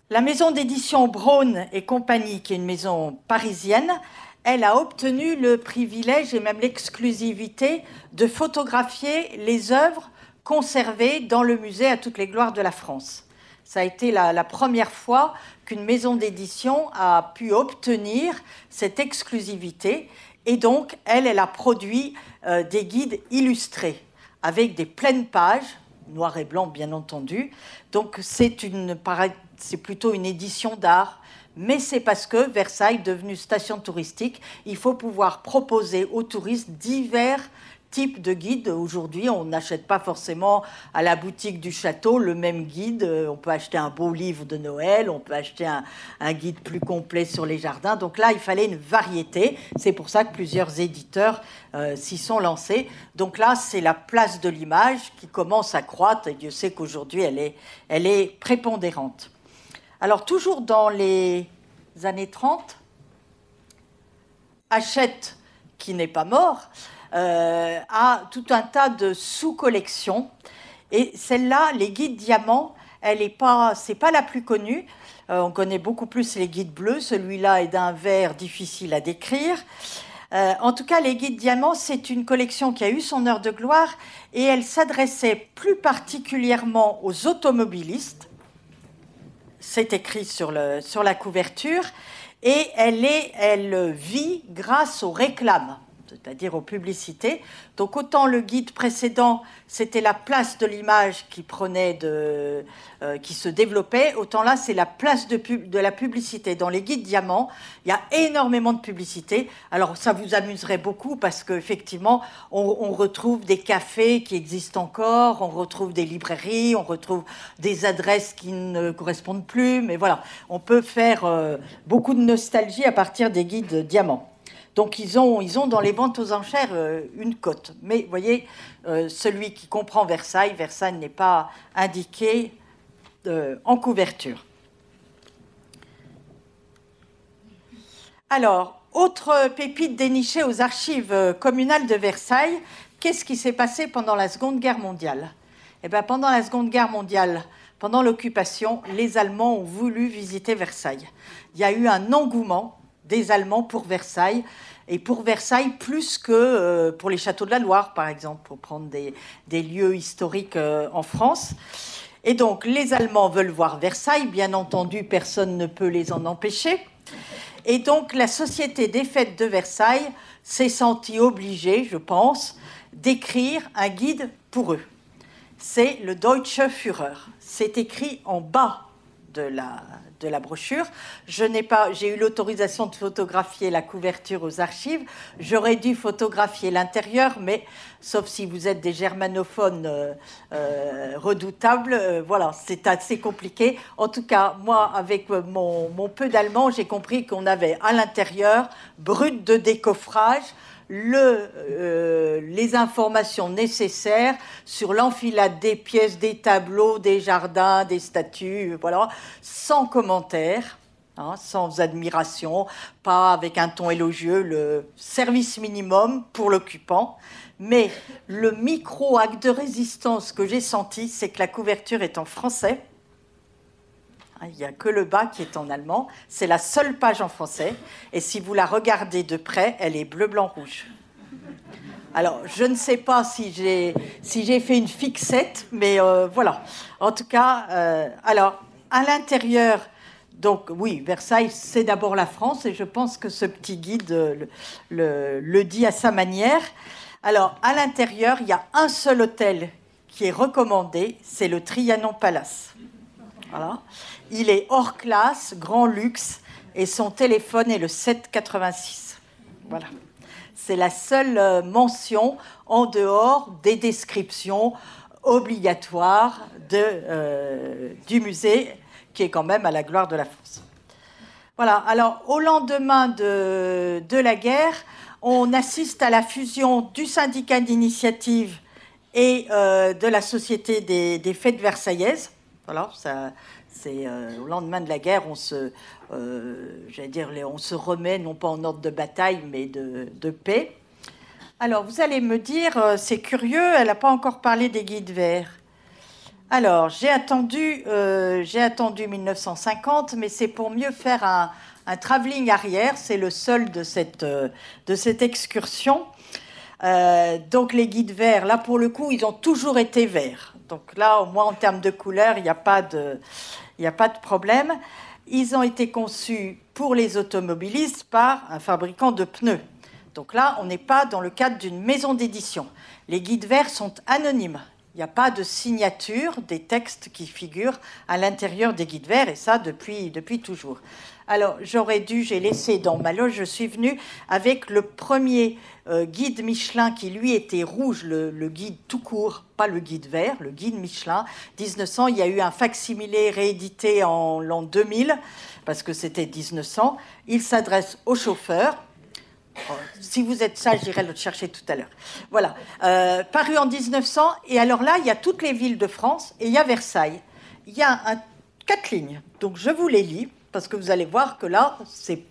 La maison d'édition Braun et compagnie, qui est une maison parisienne, elle a obtenu le privilège et même l'exclusivité de photographier les œuvres conservées dans le musée à toutes les gloires de la France. Ça a été la première fois qu'une maison d'édition a pu obtenir cette exclusivité. Et donc, elle a produit des guides illustrés avec des pleines pages noir et blanc, bien entendu. Donc, c'est plutôt une édition d'art. Mais c'est parce que Versailles, devenue station touristique, il faut pouvoir proposer aux touristes divers types de guides. Aujourd'hui, on n'achète pas forcément à la boutique du château le même guide. On peut acheter un beau livre de Noël, on peut acheter un guide plus complet sur les jardins. Donc là, il fallait une variété. C'est pour ça que plusieurs éditeurs s'y sont lancés. Donc là, c'est la place de l'image qui commence à croître. Et Dieu sait qu'aujourd'hui, elle est prépondérante. Alors, toujours dans les années 30, Hachette, qui n'est pas mort, a tout un tas de sous-collections. Et celle-là, les guides diamants, c'est pas la plus connue. On connaît beaucoup plus les guides bleus. Celui-là est d'un vert difficile à décrire. En tout cas, les guides diamants, c'est une collection qui a eu son heure de gloire et elle s'adressait plus particulièrement aux automobilistes. C'est écrit sur la couverture, et elle vit grâce aux réclames, c'est-à-dire aux publicités. Donc autant le guide précédent, c'était la place de l'image qui se développait, autant là, c'est la place de la publicité. Dans les guides diamants, il y a énormément de publicité. Alors ça vous amuserait beaucoup parce qu'effectivement, on retrouve des cafés qui existent encore, on retrouve des librairies, on retrouve des adresses qui ne correspondent plus, mais voilà, on peut faire beaucoup de nostalgie à partir des guides diamants. Donc, ils ont dans les ventes aux enchères une cote. Mais, vous voyez, celui qui comprend Versailles n'est pas indiqué en couverture. Alors, autre pépite dénichée aux archives communales de Versailles, qu'est-ce qui s'est passé pendant la Seconde Guerre mondiale ? Eh bien, pendant la Seconde Guerre mondiale, pendant l'occupation, les Allemands ont voulu visiter Versailles. Il y a eu un engouement des Allemands pour Versailles, et pour Versailles plus que pour les châteaux de la Loire, par exemple, pour prendre des lieux historiques en France. Et donc, les Allemands veulent voir Versailles, bien entendu, personne ne peut les en empêcher. Et donc, la Société des Fêtes de Versailles s'est sentie obligée, je pense, d'écrire un guide pour eux. C'est le Deutsche Führer. C'est écrit en bas de la brochure. J'ai eu l'autorisation de photographier la couverture aux archives. J'aurais dû photographier l'intérieur, mais sauf si vous êtes des germanophones redoutables, voilà, c'est assez compliqué. En tout cas, moi, avec mon peu d'allemand, j'ai compris qu'on avait à l'intérieur, brut de décoffrage, les informations nécessaires sur l'enfilade des pièces, des tableaux, des jardins, des statues, voilà, sans commentaire, hein, sans admiration, pas avec un ton élogieux, le service minimum pour l'occupant. Mais le micro-acte de résistance que j'ai senti, c'est que la couverture est en français. Il n'y a que le bas qui est en allemand. C'est la seule page en français. Et si vous la regardez de près, elle est bleu, blanc, rouge. Alors, je ne sais pas si j'ai fait une fixette, mais voilà. En tout cas, alors, à l'intérieur, donc oui, Versailles, c'est d'abord la France. Et je pense que ce petit guide le dit à sa manière. Alors, à l'intérieur, il y a un seul hôtel qui est recommandé, c'est le Trianon Palace. Voilà. Il est hors classe, grand luxe, et son téléphone est le 786. Voilà. C'est la seule mention en dehors des descriptions obligatoires du musée, qui est quand même à la gloire de la France. Voilà. Alors, au lendemain de la guerre, on assiste à la fusion du syndicat d'initiative et de la Société des Fêtes versaillaises. Voilà, c'est au lendemain de la guerre, on se remet non pas en ordre de bataille, mais de paix. Alors, vous allez me dire, c'est curieux, elle n'a pas encore parlé des guides verts. Alors, j'ai attendu 1950, mais c'est pour mieux faire un travelling arrière. C'est le seul de cette excursion. Donc, les guides verts, là, pour le coup, ils ont toujours été verts. Donc là, au moins, en termes de couleur, il n'y a pas de problème. Ils ont été conçus pour les automobilistes par un fabricant de pneus. Donc là, on n'est pas dans le cadre d'une maison d'édition. Les guides verts sont anonymes. Il n'y a pas de signature des textes qui figurent à l'intérieur des guides verts, et ça depuis toujours. Alors, j'ai laissé dans ma loge, je suis venue avec le premier guide Michelin qui, lui, était rouge, le guide tout court, pas le guide vert, le guide Michelin. 1900, il y a eu un facsimilé réédité en l'an 2000, parce que c'était 1900. Il s'adresse aux chauffeurs. Si vous êtes sage, j'irai le chercher tout à l'heure. Voilà. Paru en 1900. Et alors là, il y a toutes les villes de France et il y a Versailles. Il y a 4 lignes. Donc, je vous les lis parce que vous allez voir que là, c'est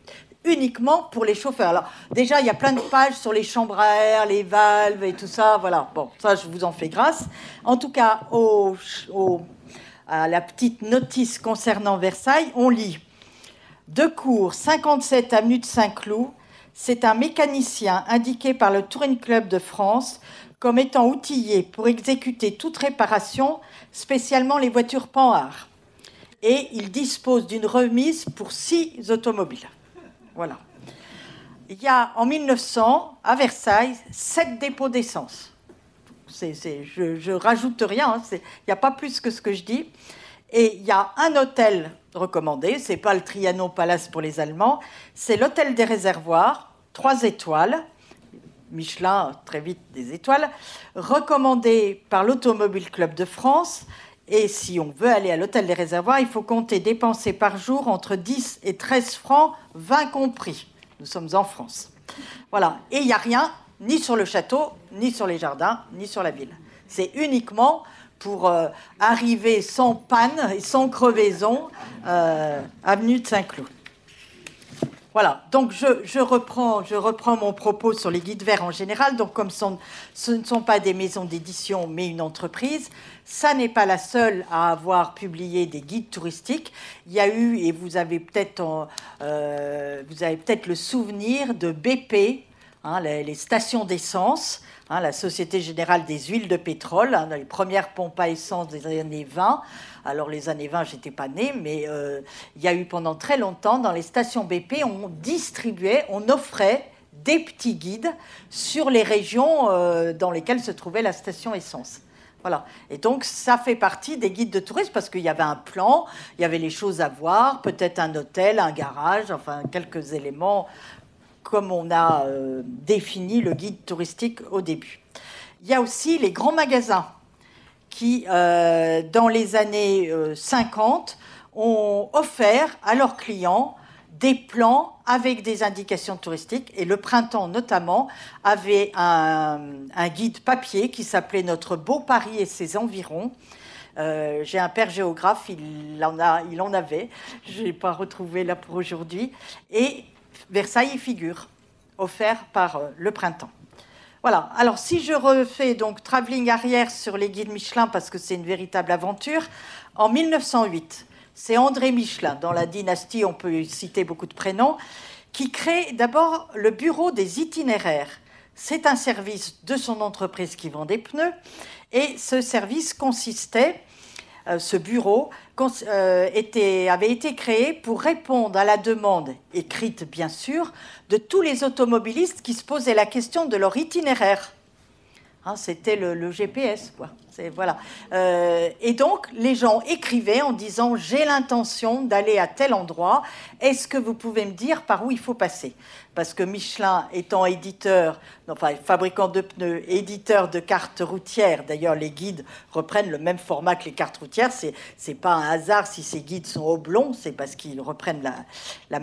uniquement pour les chauffeurs. Alors, déjà, il y a plein de pages sur les chambres à air, les valves et tout ça. Voilà. Bon, ça, je vous en fais grâce. En tout cas, à la petite notice concernant Versailles, on lit « Decourt, 57 avenue de Saint-Cloud. C'est un mécanicien indiqué par le Touring Club de France comme étant outillé pour exécuter toute réparation, spécialement les voitures Panhard. Et il dispose d'une remise pour 6 automobiles. » Voilà. Il y a en 1900, à Versailles, 7 dépôts d'essence. Je rajoute rien, il n'y a pas plus que ce que je dis. Et il y a un hôtel recommandé, ce n'est pas le Trianon Palace pour les Allemands, c'est l'hôtel des Réservoirs, 3 étoiles, Michelin, très vite des étoiles, recommandé par l'Automobile Club de France. Et si on veut aller à l'hôtel des Réservoirs, il faut compter dépenser par jour entre 10 et 13 francs, 20 compris. Nous sommes en France. Voilà. Et il n'y a rien, ni sur le château, ni sur les jardins, ni sur la ville. C'est uniquement pour arriver sans panne et sans crevaison, avenue de Saint-Cloud. Voilà, donc je reprends mon propos sur les guides verts en général. Donc comme ce ne sont pas des maisons d'édition, mais une entreprise, ça n'est pas la seule à avoir publié des guides touristiques. Il y a eu, et vous avez peut-être le souvenir de BP, hein, les stations d'essence, hein, la Société Générale des Huiles de Pétrole, hein, dans les premières pompes à essence des années 20. Alors, les années 20, je n'étais pas née, mais il y a eu pendant très longtemps, dans les stations BP, on offrait des petits guides sur les régions dans lesquelles se trouvait la station essence. Voilà. Et donc, ça fait partie des guides de tourisme parce qu'il y avait un plan, il y avait les choses à voir, peut-être un hôtel, un garage, enfin, quelques éléments comme on a défini le guide touristique au début. Il y a aussi les grands magasins qui, dans les années 50, ont offert à leurs clients des plans avec des indications touristiques. Et le Printemps, notamment, avait un guide papier qui s'appelait « Notre beau Paris et ses environs ». J'ai un père géographe, il en avait. Je n'ai pas retrouvé là pour aujourd'hui. Et Versailles y figure, offert par le Printemps. Voilà, alors si je refais donc travelling arrière sur les guides Michelin, parce que c'est une véritable aventure, en 1908, c'est André Michelin, dans la dynastie, on peut citer beaucoup de prénoms, qui crée d'abord le bureau des itinéraires. C'est un service de son entreprise qui vend des pneus, et ce service consistait, ce bureau avait été créé pour répondre à la demande, écrite bien sûr, de tous les automobilistes qui se posaient la question de leur itinéraire. Hein, c'était le GPS, quoi. Voilà. Et donc, les gens écrivaient en disant « J'ai l'intention d'aller à tel endroit. Est-ce que vous pouvez me dire par où il faut passer ?» Parce que Michelin étant éditeur, enfin fabricant de pneus, éditeur de cartes routières, d'ailleurs les guides reprennent le même format que les cartes routières, c'est pas un hasard si ces guides sont oblongs, c'est parce qu'ils reprennent les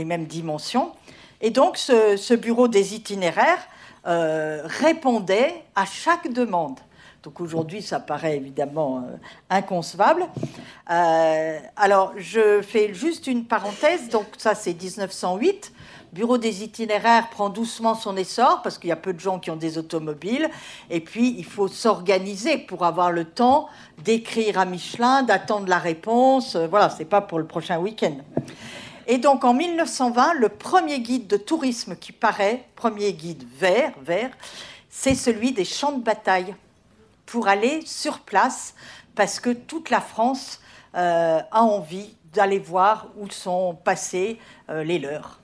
mêmes dimensions. Et donc, ce bureau des itinéraires répondait à chaque demande. Donc aujourd'hui, ça paraît évidemment inconcevable. Alors, je fais juste une parenthèse. Donc ça, c'est 1908. Bureau des itinéraires prend doucement son essor parce qu'il y a peu de gens qui ont des automobiles. Et puis, il faut s'organiser pour avoir le temps d'écrire à Michelin, d'attendre la réponse. Voilà, c'est pas pour le prochain week-end. Et donc, en 1920, le premier guide de tourisme qui paraît, premier guide vert, c'est celui des champs de bataille, pour aller sur place, parce que toute la France a envie d'aller voir où sont passés les leurs.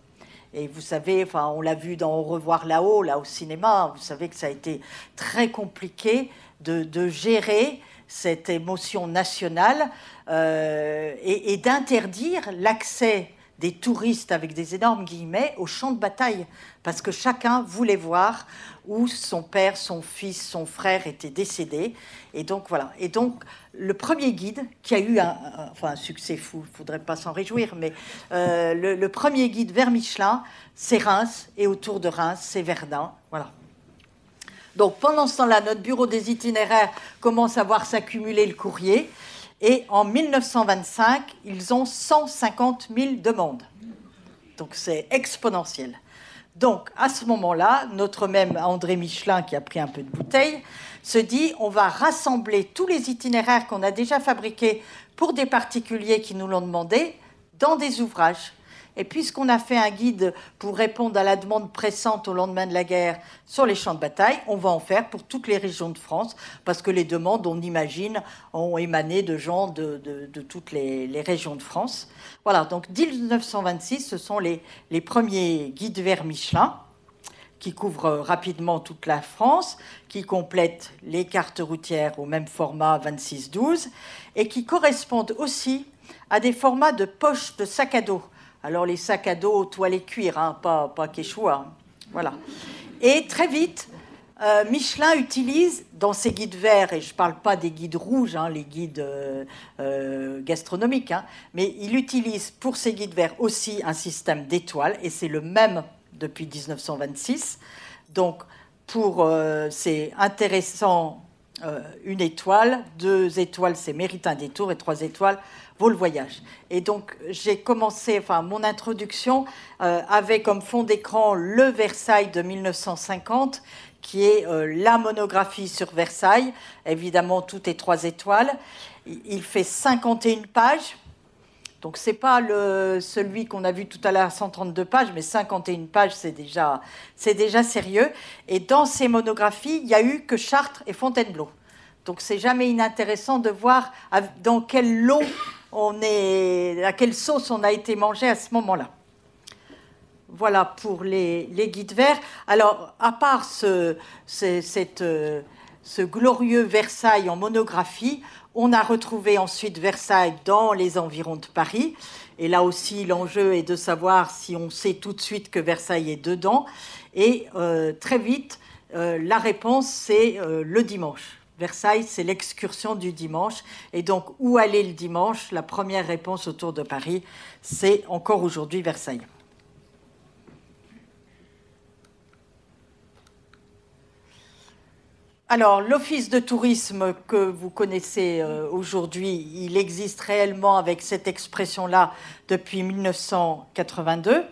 Et vous savez, enfin, on l'a vu dans Au revoir là-haut, là au cinéma, vous savez que ça a été très compliqué de gérer cette émotion nationale et d'interdire l'accès des touristes, avec des énormes guillemets, au champ de bataille, parce que chacun voulait voir où son père, son fils, son frère étaient décédés. Et donc, voilà. Et donc, le premier guide, qui a eu un succès fou, il ne faudrait pas s'en réjouir, mais le premier guide vers Michelin, c'est Reims, et autour de Reims, c'est Verdun. Voilà. Donc, pendant ce temps-là, notre bureau des itinéraires commence à voir s'accumuler le courrier. Et en 1925, ils ont 150 000 demandes. Donc, c'est exponentiel. Donc, à ce moment-là, notre même André Michelin, qui a pris un peu de bouteille, se dit on va rassembler tous les itinéraires qu'on a déjà fabriqués pour des particuliers qui nous l'ont demandé dans des ouvrages. Et puisqu'on a fait un guide pour répondre à la demande pressante au lendemain de la guerre sur les champs de bataille, on va en faire pour toutes les régions de France, parce que les demandes, on imagine, ont émané de gens de toutes les régions de France. Voilà, donc 1926, ce sont les premiers guides vers Michelin, qui couvrent rapidement toute la France, qui complètent les cartes routières au même format 26-12, et qui correspondent aussi à des formats de poches de sac à dos. Alors, les sacs à dos, toiles cuir, hein, pas Quechua. Hein. Voilà. Et très vite, Michelin utilise dans ses guides verts, et je ne parle pas des guides rouges, hein, les guides gastronomiques, hein, mais il utilise pour ses guides verts aussi un système d'étoiles, et c'est le même depuis 1926. Donc, c'est intéressant, une étoile, 2 étoiles, c'est mérite un détour, et 3 étoiles vaut le voyage. Et donc, j'ai commencé, mon introduction avait comme fond d'écran le Versailles de 1950, qui est la monographie sur Versailles. Évidemment, tout est 3 étoiles. Il fait 51 pages. Donc, ce n'est pas celui qu'on a vu tout à l'heure, 132 pages, mais 51 pages, c'est déjà sérieux. Et dans ces monographies, il n'y a eu que Chartres et Fontainebleau. Donc, c'est jamais inintéressant de voir dans quel lot à quelle sauce on a été mangé à ce moment-là. Voilà pour les guides verts. Alors, à part ce glorieux Versailles en monographie, on a retrouvé ensuite Versailles dans les environs de Paris. Et là aussi, l'enjeu est de savoir si on sait tout de suite que Versailles est dedans. Et très vite, la réponse, c'est le dimanche. Versailles, c'est l'excursion du dimanche. Et donc, où aller le dimanche? La première réponse autour de Paris, c'est encore aujourd'hui Versailles. Alors, l'office de tourisme que vous connaissez aujourd'hui, il existe réellement avec cette expression-là depuis 1982.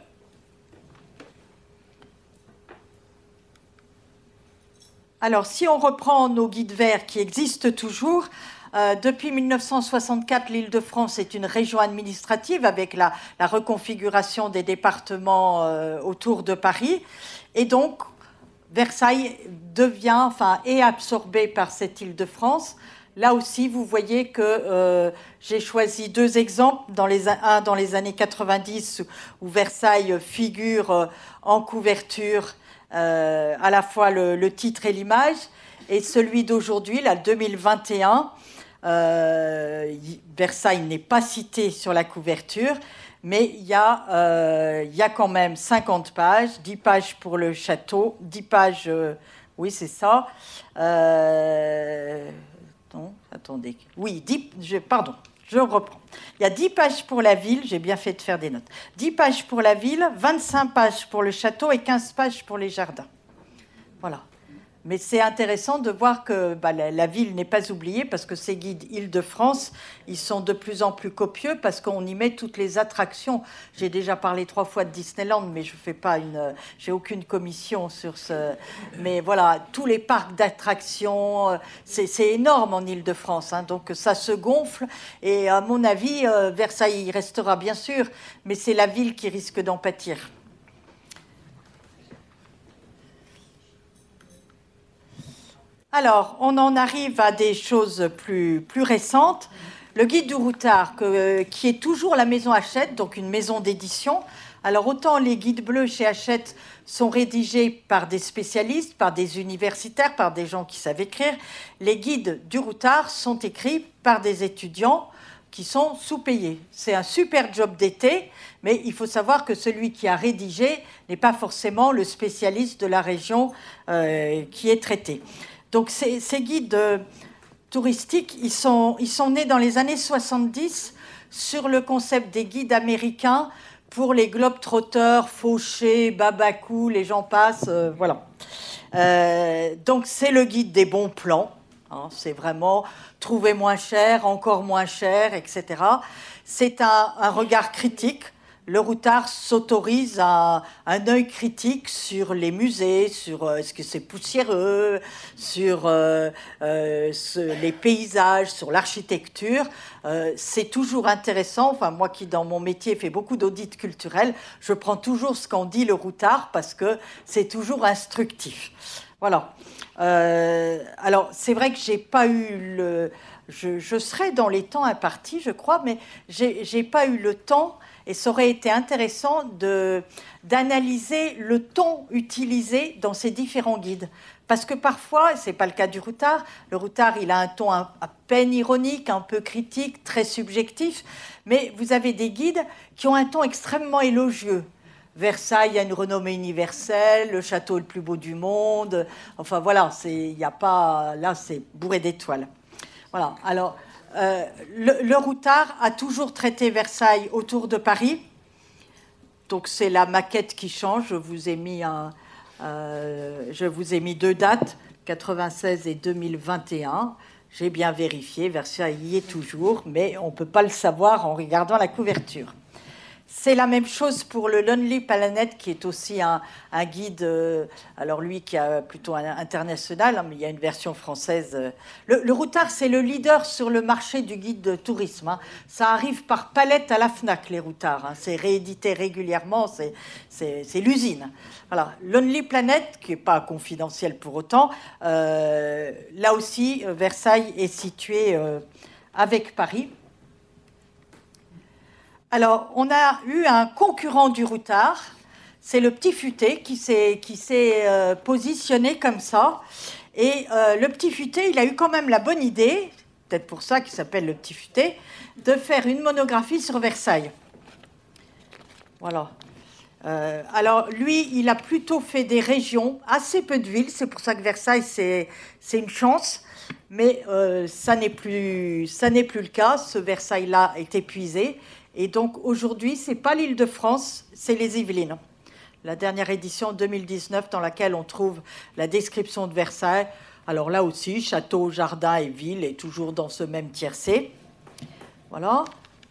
Alors, si on reprend nos guides verts qui existent toujours, depuis 1964, l'Île-de-France est une région administrative avec la reconfiguration des départements autour de Paris. Et donc, Versailles est absorbé par cette Île-de-France. Là aussi, vous voyez que j'ai choisi 2 exemples, un dans les années 90 où Versailles figure en couverture à la fois le titre et l'image, et celui d'aujourd'hui, là, 2021, Versailles n'est pas cité sur la couverture, mais il y a quand même 50 pages, 10 pages pour le château, 10 pages, oui c'est ça, non, attendez, oui, je reprends. Il y a 10 pages pour la ville, j'ai bien fait de faire des notes. 10 pages pour la ville, 25 pages pour le château et 15 pages pour les jardins. Voilà. Mais c'est intéressant de voir que la ville n'est pas oubliée, parce que ces guides Île-de-France, ils sont de plus en plus copieux parce qu'on y met toutes les attractions. J'ai déjà parlé 3 fois de Disneyland, mais j'ai aucune commission sur ce. Mais voilà, tous les parcs d'attractions, c'est énorme en Île-de-France, hein, donc ça se gonfle. Et à mon avis, Versailles y restera bien sûr, mais c'est la ville qui risque d'en pâtir. Alors, on en arrive à des choses plus récentes. Le guide du routard, qui est toujours la maison Hachette, donc une maison d'édition. Alors, autant les guides bleus chez Hachette sont rédigés par des spécialistes, par des universitaires, par des gens qui savent écrire, les guides du routard sont écrits par des étudiants qui sont sous-payés. C'est un super job d'été, mais il faut savoir que celui qui a rédigé n'est pas forcément le spécialiste de la région qui est traitée. Donc ces guides touristiques, ils sont nés dans les années 70 sur le concept des guides américains pour les globetrotters, Fauché, Babacou, les gens passent, voilà. Donc c'est le guide des bons plans. Hein, c'est vraiment trouver moins cher, encore moins cher, etc. C'est un regard critique. Le routard s'autorise un œil critique sur les musées, sur est-ce que c'est poussiéreux, sur les paysages, sur l'architecture. C'est toujours intéressant. Enfin, moi qui, dans mon métier, fais beaucoup d'audits culturels, je prends toujours ce qu'en dit le routard parce que c'est toujours instructif. Voilà. Alors, c'est vrai que j'ai pas eu le... Je serai dans les temps impartis, je crois, mais j'ai pas eu le temps, et ça aurait été intéressant d'analyser le ton utilisé dans ces différents guides. Parce que parfois, c'est pas le cas du routard, le routard, il a un ton à peine ironique, un peu critique, très subjectif, mais vous avez des guides qui ont un ton extrêmement élogieux. Versailles a une renommée universelle, le château le plus beau du monde. Enfin voilà, il n'y a pas, là c'est bourré d'étoiles. Voilà. Alors le routard a toujours traité Versailles autour de Paris. Donc c'est la maquette qui change. Je vous ai mis deux dates, 96 et 2021. J'ai bien vérifié, Versailles y est toujours, mais on ne peut pas le savoir en regardant la couverture. C'est la même chose pour le Lonely Planet, qui est aussi un guide, alors lui qui est plutôt international, hein, mais il y a une version française. Le routard, c'est le leader sur le marché du guide de tourisme. Hein. Ça arrive par palette à la FNAC, les routards. Hein. C'est réédité régulièrement, c'est l'usine. Voilà. Lonely Planet, qui n'est pas confidentiel pour autant, là aussi, Versailles est situé avec Paris. Alors, on a eu un concurrent du routard, c'est le Petit Futé qui s'est positionné comme ça. Et le Petit Futé, il a eu quand même la bonne idée, peut-être pour ça qu'il s'appelle le Petit Futé, de faire une monographie sur Versailles. Voilà. Alors, lui, il a plutôt fait des régions, assez peu de villes, c'est pour ça que Versailles, c'est une chance. Mais ça n'est plus le cas, ce Versailles-là est épuisé. Et donc aujourd'hui, ce n'est pas l'Île-de-France, c'est les Yvelines. La dernière édition 2019 dans laquelle on trouve la description de Versailles. Alors là aussi, château, jardin et ville, est toujours dans ce même tiercé. Voilà,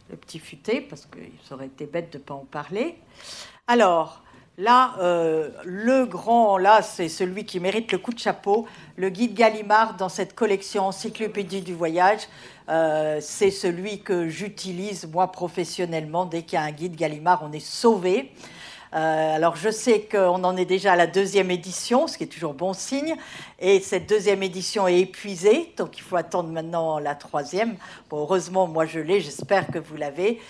le Petit Futé, parce que ça aurait été bête de ne pas en parler. Alors, là, le grand, là, c'est celui qui mérite le coup de chapeau, le guide Gallimard dans cette collection Encyclopédie du voyage. C'est celui que j'utilise, moi, professionnellement. Dès qu'il y a un guide Gallimard, on est sauvé. Alors, je sais qu'on en est déjà à la 2e édition, ce qui est toujours bon signe. Et cette 2e édition est épuisée, donc il faut attendre maintenant la 3e. Bon, heureusement, moi, je l'ai, j'espère que vous l'avez.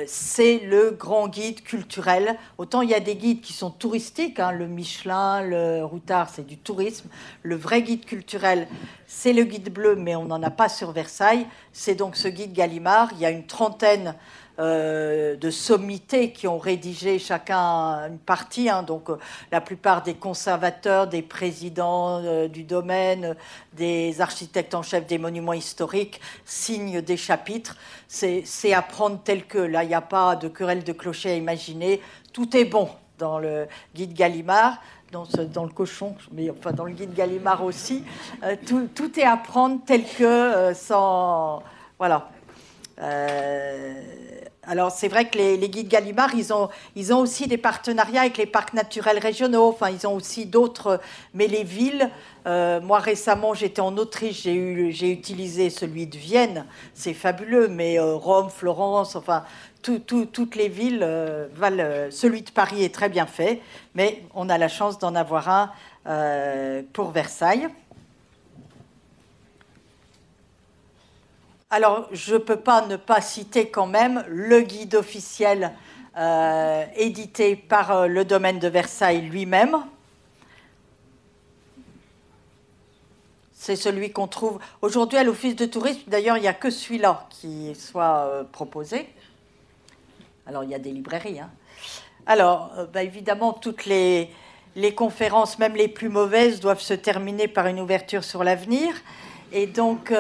C'est le grand guide culturel. Autant il y a des guides qui sont touristiques, hein, le Michelin, le routard, c'est du tourisme. Le vrai guide culturel, c'est le guide bleu, mais on n'en a pas sur Versailles. C'est donc ce guide Gallimard. Il y a une trentaine de sommités qui ont rédigé chacun une partie, hein, donc la plupart des conservateurs, des présidents du domaine, des architectes en chef des monuments historiques signent des chapitres. C'est à prendre tel que, là il n'y a pas de querelle de clocher à imaginer, tout est bon dans le guide Gallimard. Dans le cochon, mais enfin dans le guide Gallimard aussi, tout est à prendre tel que, sans... Voilà. Alors, c'est vrai que les guides Gallimard, ils ont aussi des partenariats avec les parcs naturels régionaux. Enfin, ils ont aussi d'autres... Mais les villes... moi, récemment, j'étais en Autriche, j'ai utilisé celui de Vienne. C'est fabuleux, mais Rome, Florence, enfin... toutes les villes valent... celui de Paris est très bien fait, mais on a la chance d'en avoir un pour Versailles. Alors, je ne peux pas ne pas citer quand même le guide officiel édité par le domaine de Versailles lui-même. C'est celui qu'on trouve aujourd'hui à l'Office de tourisme. D'ailleurs, il n'y a que celui-là qui soit proposé. Alors, il y a des librairies. Hein. Alors, évidemment, toutes les conférences, même les plus mauvaises, doivent se terminer par une ouverture sur l'avenir. Et donc,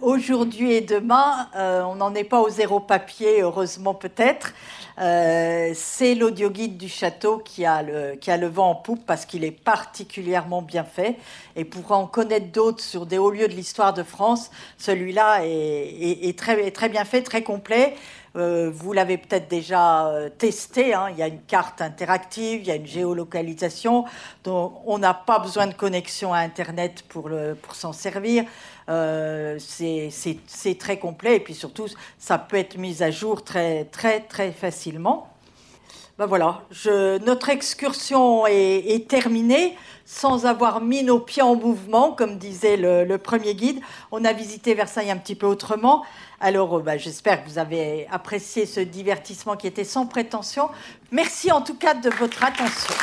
aujourd'hui et demain, on n'en est pas au zéro papier, heureusement peut-être. C'est l'audioguide du château qui a le vent en poupe parce qu'il est particulièrement bien fait. Et pour en connaître d'autres sur des hauts lieux de l'histoire de France, celui-là est très, très bien fait, très complet. Vous l'avez peut-être déjà testé, hein. Il y a une carte interactive, il y a une géolocalisation, donc on n'a pas besoin de connexion à Internet pour s'en servir. C'est très complet et puis surtout, ça peut être mis à jour très, très, très facilement. Voilà, notre excursion est terminée sans avoir mis nos pieds en mouvement, comme disait le premier guide. On a visité Versailles un petit peu autrement. Alors, j'espère que vous avez apprécié ce divertissement qui était sans prétention. Merci en tout cas de votre attention.